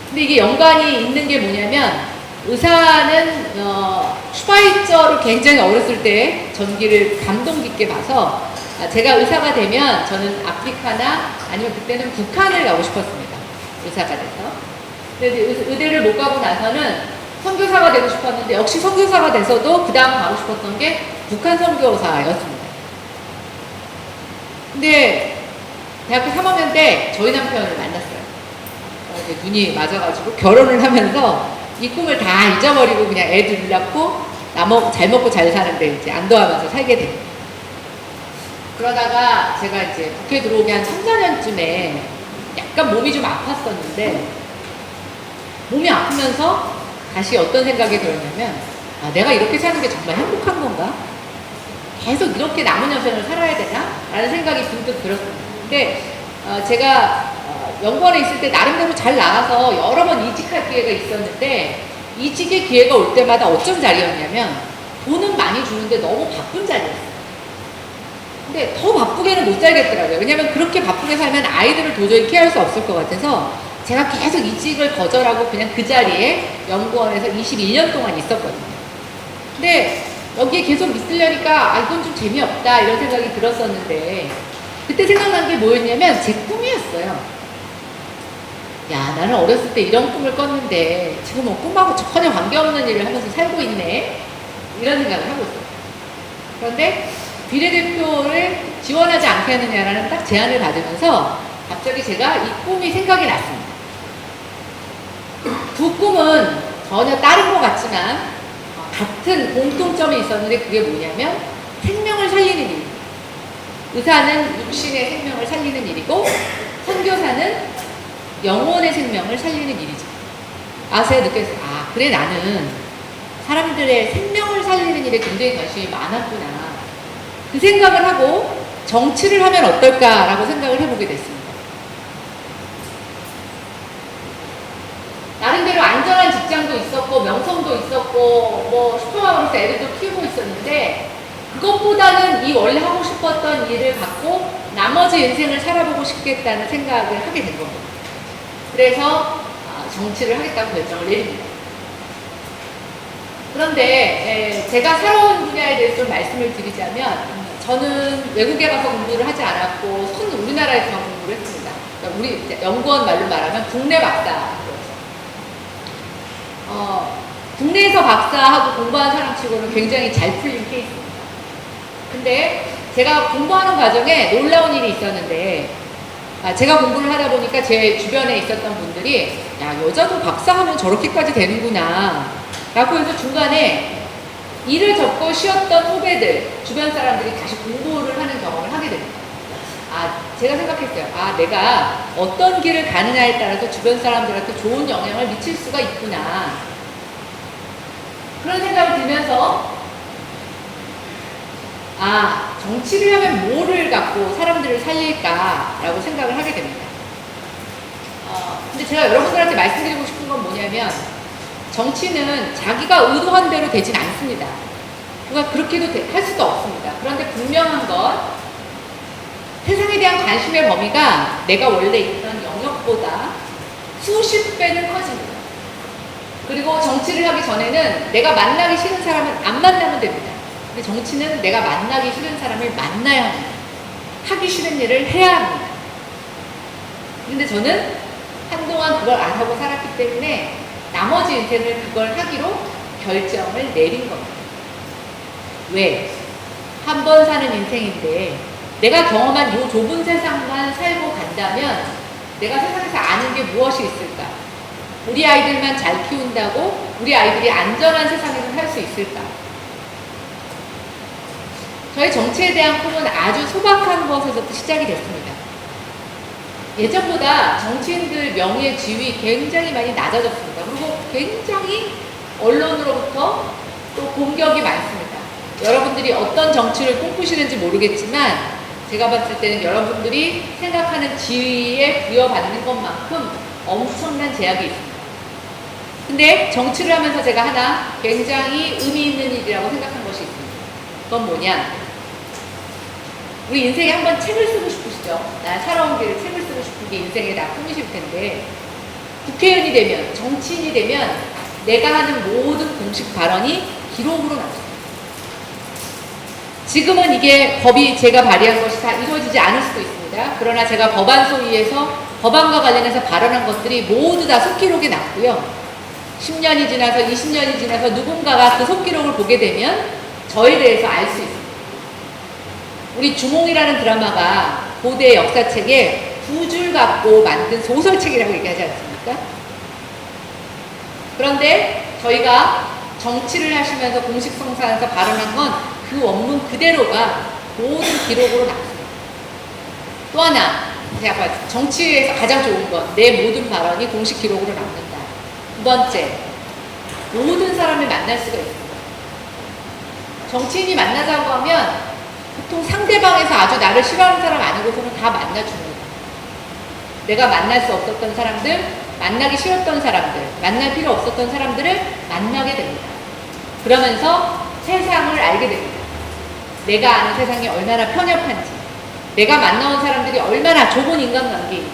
근데 이게 연관이 있는 게 뭐냐면 의사는 슈바이처를 굉장히 어렸을 때 전기를 감동 깊게 봐서 제가 의사가 되면 저는 아프리카나 아니면 그때는 북한을 가고 싶었습니다. 의사가 돼서. 근데 의대를 못 가고 나서는 선교사가 되고 싶었는데 역시 선교사가 돼서도 그 다음 가고 싶었던 게 북한 선교사였습니다. 근데 대학교 3학년 때 저희 남편을 만났어요. 이제 눈이 맞아가지고 결혼을 하면서 이 꿈을 다 잊어버리고 그냥 애 둘 낳고 잘 먹고 잘 사는데 이제 안도하면서 살게 됩니다. 그러다가 제가 이제 국회 들어오기 한 3, 4년쯤에 약간 몸이 좀 아팠었는데 몸이 아프면서 다시 어떤 생각이 들었냐면 내가 이렇게 사는 게 정말 행복한 건가? 계속 이렇게 남은 여생을 살아야 되나? 라는 생각이 문득 들었습니다. 근데 제가 연구원에 있을 때 나름대로 잘 나가서 여러 번 이직할 기회가 있었는데 이직의 기회가 올 때마다 어쩐 자리였냐면 돈은 많이 주는데 너무 바쁜 자리였어요. 근데 더 바쁘게는 못 살겠더라고요. 왜냐면 그렇게 바쁘게 살면 아이들을 도저히 케어할 수 없을 것 같아서 제가 계속 이직을 거절하고 그냥 그 자리에 연구원에서 21년 동안 있었거든요. 근데 여기에 계속 있으려니까 이건 좀 재미없다 이런 생각이 들었었는데 그때 생각난 게 뭐였냐면 제 꿈이었어요. 야, 나는 어렸을 때 이런 꿈을 꿨는데 지금 뭐 꿈하고 전혀 관계없는 일을 하면서 살고 있네 이런 생각을 하고 있어요. 그런데 비례대표를 지원하지 않겠느냐라는 딱 제안을 받으면서 갑자기 제가 이 꿈이 생각이 났습니다. 두 꿈은 전혀 다른 것 같지만 같은 공통점이 있었는데 그게 뭐냐면 생명을 살리는 일입니다. 의사는 육신의 생명을 살리는 일이고 선교사는 영혼의 생명을 살리는 일이죠. 제가 느꼈어요. 그래 나는 사람들의 생명을 살리는 일에 굉장히 관심이 많았구나. 그 생각을 하고 정치를 하면 어떨까라고 생각을 해보게 됐습니다. 나름대로 안전한 직장도 있었고 명성도 있었고 뭐 슈퍼마켓에서 애들도 키우고 있었는데 그것보다는 이 원래 하고 싶었던 일을 갖고 나머지 인생을 살아보고 싶겠다는 생각을 하게 된 겁니다. 그래서 정치를 하겠다고 결정을 내립니다. 그런데 제가 살아온 분야에 대해서 좀 말씀을 드리자면 저는 외국에 가서 공부를 하지 않았고 우리나라에서만 공부를 했습니다. 그러니까 우리 연구원 말로 말하면 국내 박사. 국내에서 박사하고 공부한 사람 치고는 굉장히 잘 풀린 케이스입니다. 근데 제가 공부하는 과정에 놀라운 일이 있었는데 제가 공부를 하다 보니까 제 주변에 있었던 분들이 야, 여자도 박사하면 저렇게까지 되는구나 라고 해서 중간에 일을 접고 쉬었던 후배들, 주변 사람들이 다시 공부를 하는 경험을 하게 됩니다. 제가 생각했어요. 내가 어떤 길을 가느냐에 따라서 주변 사람들한테 좋은 영향을 미칠 수가 있구나. 그런 생각이 들면서 정치를 하면 뭐를 갖고 사람들을 살릴까라고 생각을 하게 됩니다. 근데 제가 여러분들한테 말씀드리고 싶은 건 뭐냐면 정치는 자기가 의도한 대로 되진 않습니다. 그러니까 그렇게도 할 수도 없습니다. 그런데 분명한 건 세상에 대한 관심의 범위가 내가 원래 있던 영역보다 수십 배는 커집니다. 그리고 정치를 하기 전에는 내가 만나기 싫은 사람은 안 만나면 됩니다. 근데 정치는 내가 만나기 싫은 사람을 만나야 합니다. 하기 싫은 일을 해야 합니다. 근데 저는 한동안 그걸 안 하고 살았기 때문에 나머지 인생을 그걸 하기로 결정을 내린 겁니다. 왜? 한 번 사는 인생인데 내가 경험한 이 좁은 세상만 살고 간다면 내가 세상에서 아는 게 무엇이 있을까? 우리 아이들만 잘 키운다고 우리 아이들이 안전한 세상에서 살 수 있을까? 저의 정치에 대한 꿈은 아주 소박한 것에서부터 시작이 됐습니다. 예전보다 정치인들 명예, 지위 굉장히 많이 낮아졌습니다. 그리고 굉장히 언론으로부터 또 공격이 많습니다. 여러분들이 어떤 정치를 꿈꾸시는지 모르겠지만 제가 봤을 때는 여러분들이 생각하는 지위에 부여받는 것만큼 엄청난 제약이 있습니다. 근데 정치를 하면서 제가 하나 굉장히 의미 있는 일이라고 생각한 것이 있습니다. 그건 뭐냐? 우리 인생에 한번 책을 쓰고 싶으시죠? 나 살아온 길을 책을 쓰고 싶은 게 인생의 다 꿈이실 텐데, 국회의원이 되면, 정치인이 되면 내가 하는 모든 공식 발언이 기록으로 남습니다. 지금은 이게 법이 제가 발의한 것이 다 이루어지지 않을 수도 있습니다. 그러나 제가 법안 소위에서 법안과 관련해서 발언한 것들이 모두 다 속기록에 남고요. 10년이 지나서 20년이 지나서 누군가가 그 속기록을 보게 되면 저에 대해서 알 수 있습니다. 우리 주몽이라는 드라마가 고대 역사책에 2줄 갖고 만든 소설책이라고 얘기하지 않습니까? 그런데 저희가 정치를 하시면서 공식성사에서 발언한 건 그 원문 그대로가 모든 기록으로 남습니다. 또 하나, 제가 정치에서 가장 좋은 건 내 모든 발언이 공식 기록으로 남는다. 두 번째, 모든 사람을 만날 수가 있습니다. 정치인이 만나자고 하면 보통 상대방에서 아주 나를 싫어하는 사람 아니고서는 다 만나줍니다. 내가 만날 수 없었던 사람들, 만나기 싫었던 사람들, 만날 필요 없었던 사람들을 만나게 됩니다. 그러면서 세상을 알게 됩니다. 내가 아는 세상이 얼마나 편협한지, 내가 만나온 사람들이 얼마나 좁은 인간관계인지,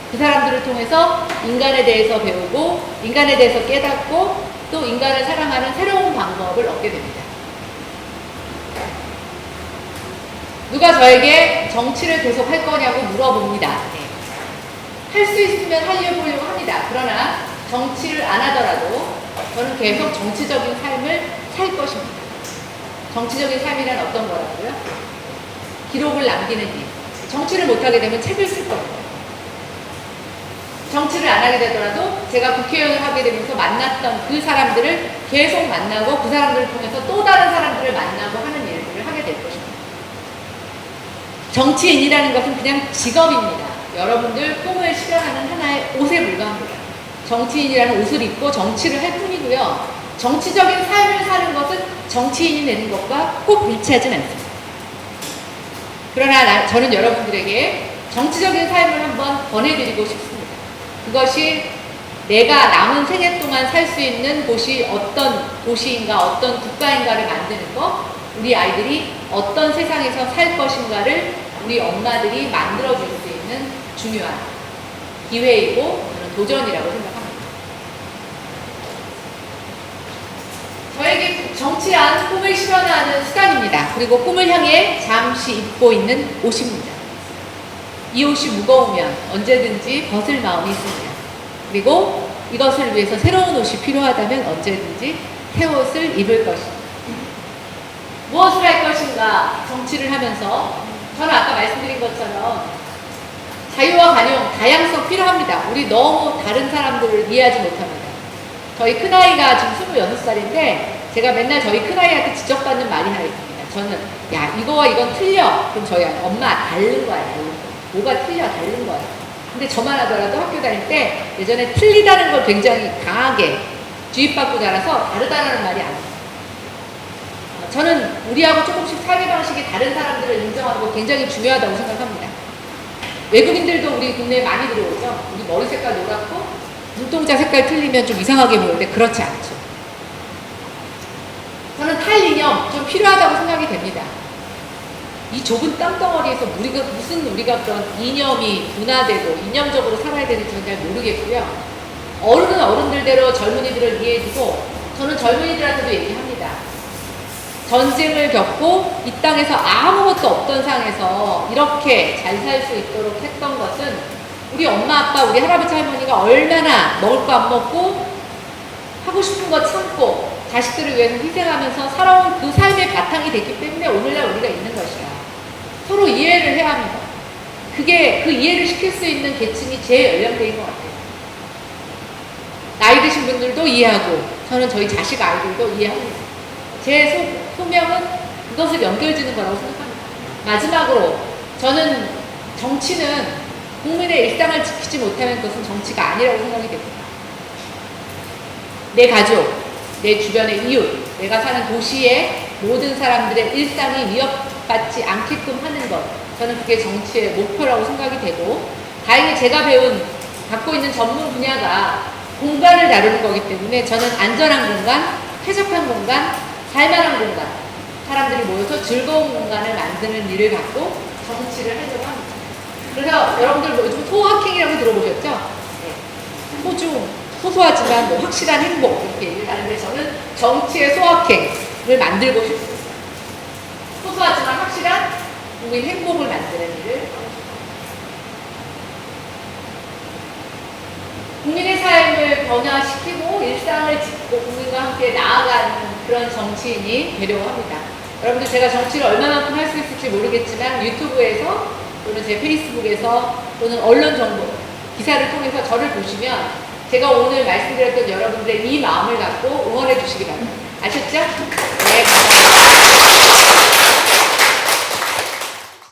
그 사람들을 통해서 인간에 대해서 배우고, 인간에 대해서 깨닫고, 또 인간을 사랑하는 새로운 방법을 얻게 됩니다. 누가 저에게 정치를 계속 할 거냐고 물어봅니다. 할 수 있으면 하려고 합니다. 그러나 정치를 안 하더라도 저는 계속 정치적인 삶을 살 것입니다. 정치적인 삶이란 어떤 거라고요? 기록을 남기는 일. 정치를 못하게 되면 책을 쓸 겁니다. 정치를 안 하게 되더라도 제가 국회의원을 하게 되면서 만났던 그 사람들을 계속 만나고 그 사람들을 통해서 또 다른 사람들을 만나고 하는 일들을 하게 될 것입니다. 정치인이라는 것은 그냥 직업입니다. 여러분들 꿈을 실현하는 하나의 옷에 불과합니다. 정치인이라는 옷을 입고 정치를 할 뿐이고요. 정치적인 삶을 사는 것은 정치인이 되는 것과 꼭 일치하진 않습니다. 그러나 저는 여러분들에게 정치적인 삶을 한번 권해드리고 싶습니다. 그것이 내가 남은 생애 동안 살 수 있는 곳이 어떤 도시인가, 어떤 국가인가를 만드는 것, 우리 아이들이 어떤 세상에서 살 것인가를 우리 엄마들이 만들어줄 수 있는 중요한 기회이고 저는 도전이라고 생각합니다. 저에게 정치란 꿈을 실현하는 수단입니다. 그리고 꿈을 향해 잠시 입고 있는 옷입니다. 이 옷이 무거우면 언제든지 벗을 마음이 있습니다. 그리고 이것을 위해서 새로운 옷이 필요하다면 언제든지 새 옷을 입을 것입니다. 무엇을 할 것인가 정치를 하면서 저는 아까 말씀드린 것처럼 자유와 관용, 다양성 필요합니다. 우리 너무 다른 사람들을 이해하지 못합니다. 저희 큰아이가 지금 26살인데 제가 맨날 저희 큰아이한테 지적받는 말이 하나 있습니다. 저는 야 이거와 이건 틀려. 그럼 저희 엄마 다른 거야. 다른 거. 뭐가 틀려? 다른 거야. 근데 저만 하더라도 학교 다닐 때 예전에 틀리다는 걸 굉장히 강하게 주입받고 자라서 다르다는 말이 안 나요. 저는 우리하고 조금씩 삶의 방식이 다른 사람들을 인정하는 거 굉장히 중요하다고 생각합니다. 외국인들도 우리 국내에 많이 들어오죠. 우리 머리 색깔 노랗고 눈동자 색깔 틀리면 좀 이상하게 보이는데 그렇지 않죠. 저는 탈이념 좀 필요하다고 생각이 됩니다. 이 좁은 땅덩어리에서 우리가 그런 이념이 분화되고 이념적으로 살아야 되는지 저는 잘 모르겠고요. 어른은 어른들대로 젊은이들을 이해해주고 저는 젊은이들한테도 얘기합니다. 전쟁을 겪고 이 땅에서 아무것도 없던 상황에서 이렇게 잘 살 수 있도록 했던 것은 우리 엄마 아빠 우리 할아버지 할머니가 얼마나 먹을 거 안 먹고 하고 싶은 거 참고 자식들을 위해서 희생하면서 살아온 그 삶의 바탕이 됐기 때문에 오늘날 우리가 있는 것이야. 서로 이해를 해야 합니다. 그게 그 이해를 시킬 수 있는 계층이 제 연령대인 것 같아요. 나이 드신 분들도 이해하고 저는 저희 자식 아이들도 이해합니다. 제 소명은 그것을 연결짓는 거라고 생각합니다. 마지막으로 저는 정치는 국민의 일상을 지키지 못하면 그것은 정치가 아니라고 생각이 됩니다. 내 가족, 내 주변의 이웃, 내가 사는 도시의 모든 사람들의 일상이 위협받지 않게끔 하는 것, 저는 그게 정치의 목표라고 생각이 되고 다행히 제가 갖고 있는 전문 분야가 공간을 다루는 거기 때문에 저는 안전한 공간, 쾌적한 공간, 살만한 공간, 사람들이 모여서 즐거운 공간을 만드는 일을 갖고 정치를 하려고 합니다. 그래서 여러분들 뭐 요즘 소확행이라고 들어보셨죠? 네. 소소하지만 뭐 확실한 행복 이렇게 얘기를 하는데 저는 정치의 소확행을 만들고 싶습니다. 소소하지만 확실한 국민 행복을 만드는 일을 국민의 삶을 변화시키고 일상을 짓고 국민과 함께 나아가는 그런 정치인이 되려고 합니다. 여러분들 제가 정치를 얼마만큼 할 수 있을지 모르겠지만 유튜브에서 또는 제 페이스북에서 또는 언론 정보 기사를 통해서 저를 보시면 제가 오늘 말씀드렸던 여러분들의 이 마음을 갖고 응원해 주시기 바랍니다.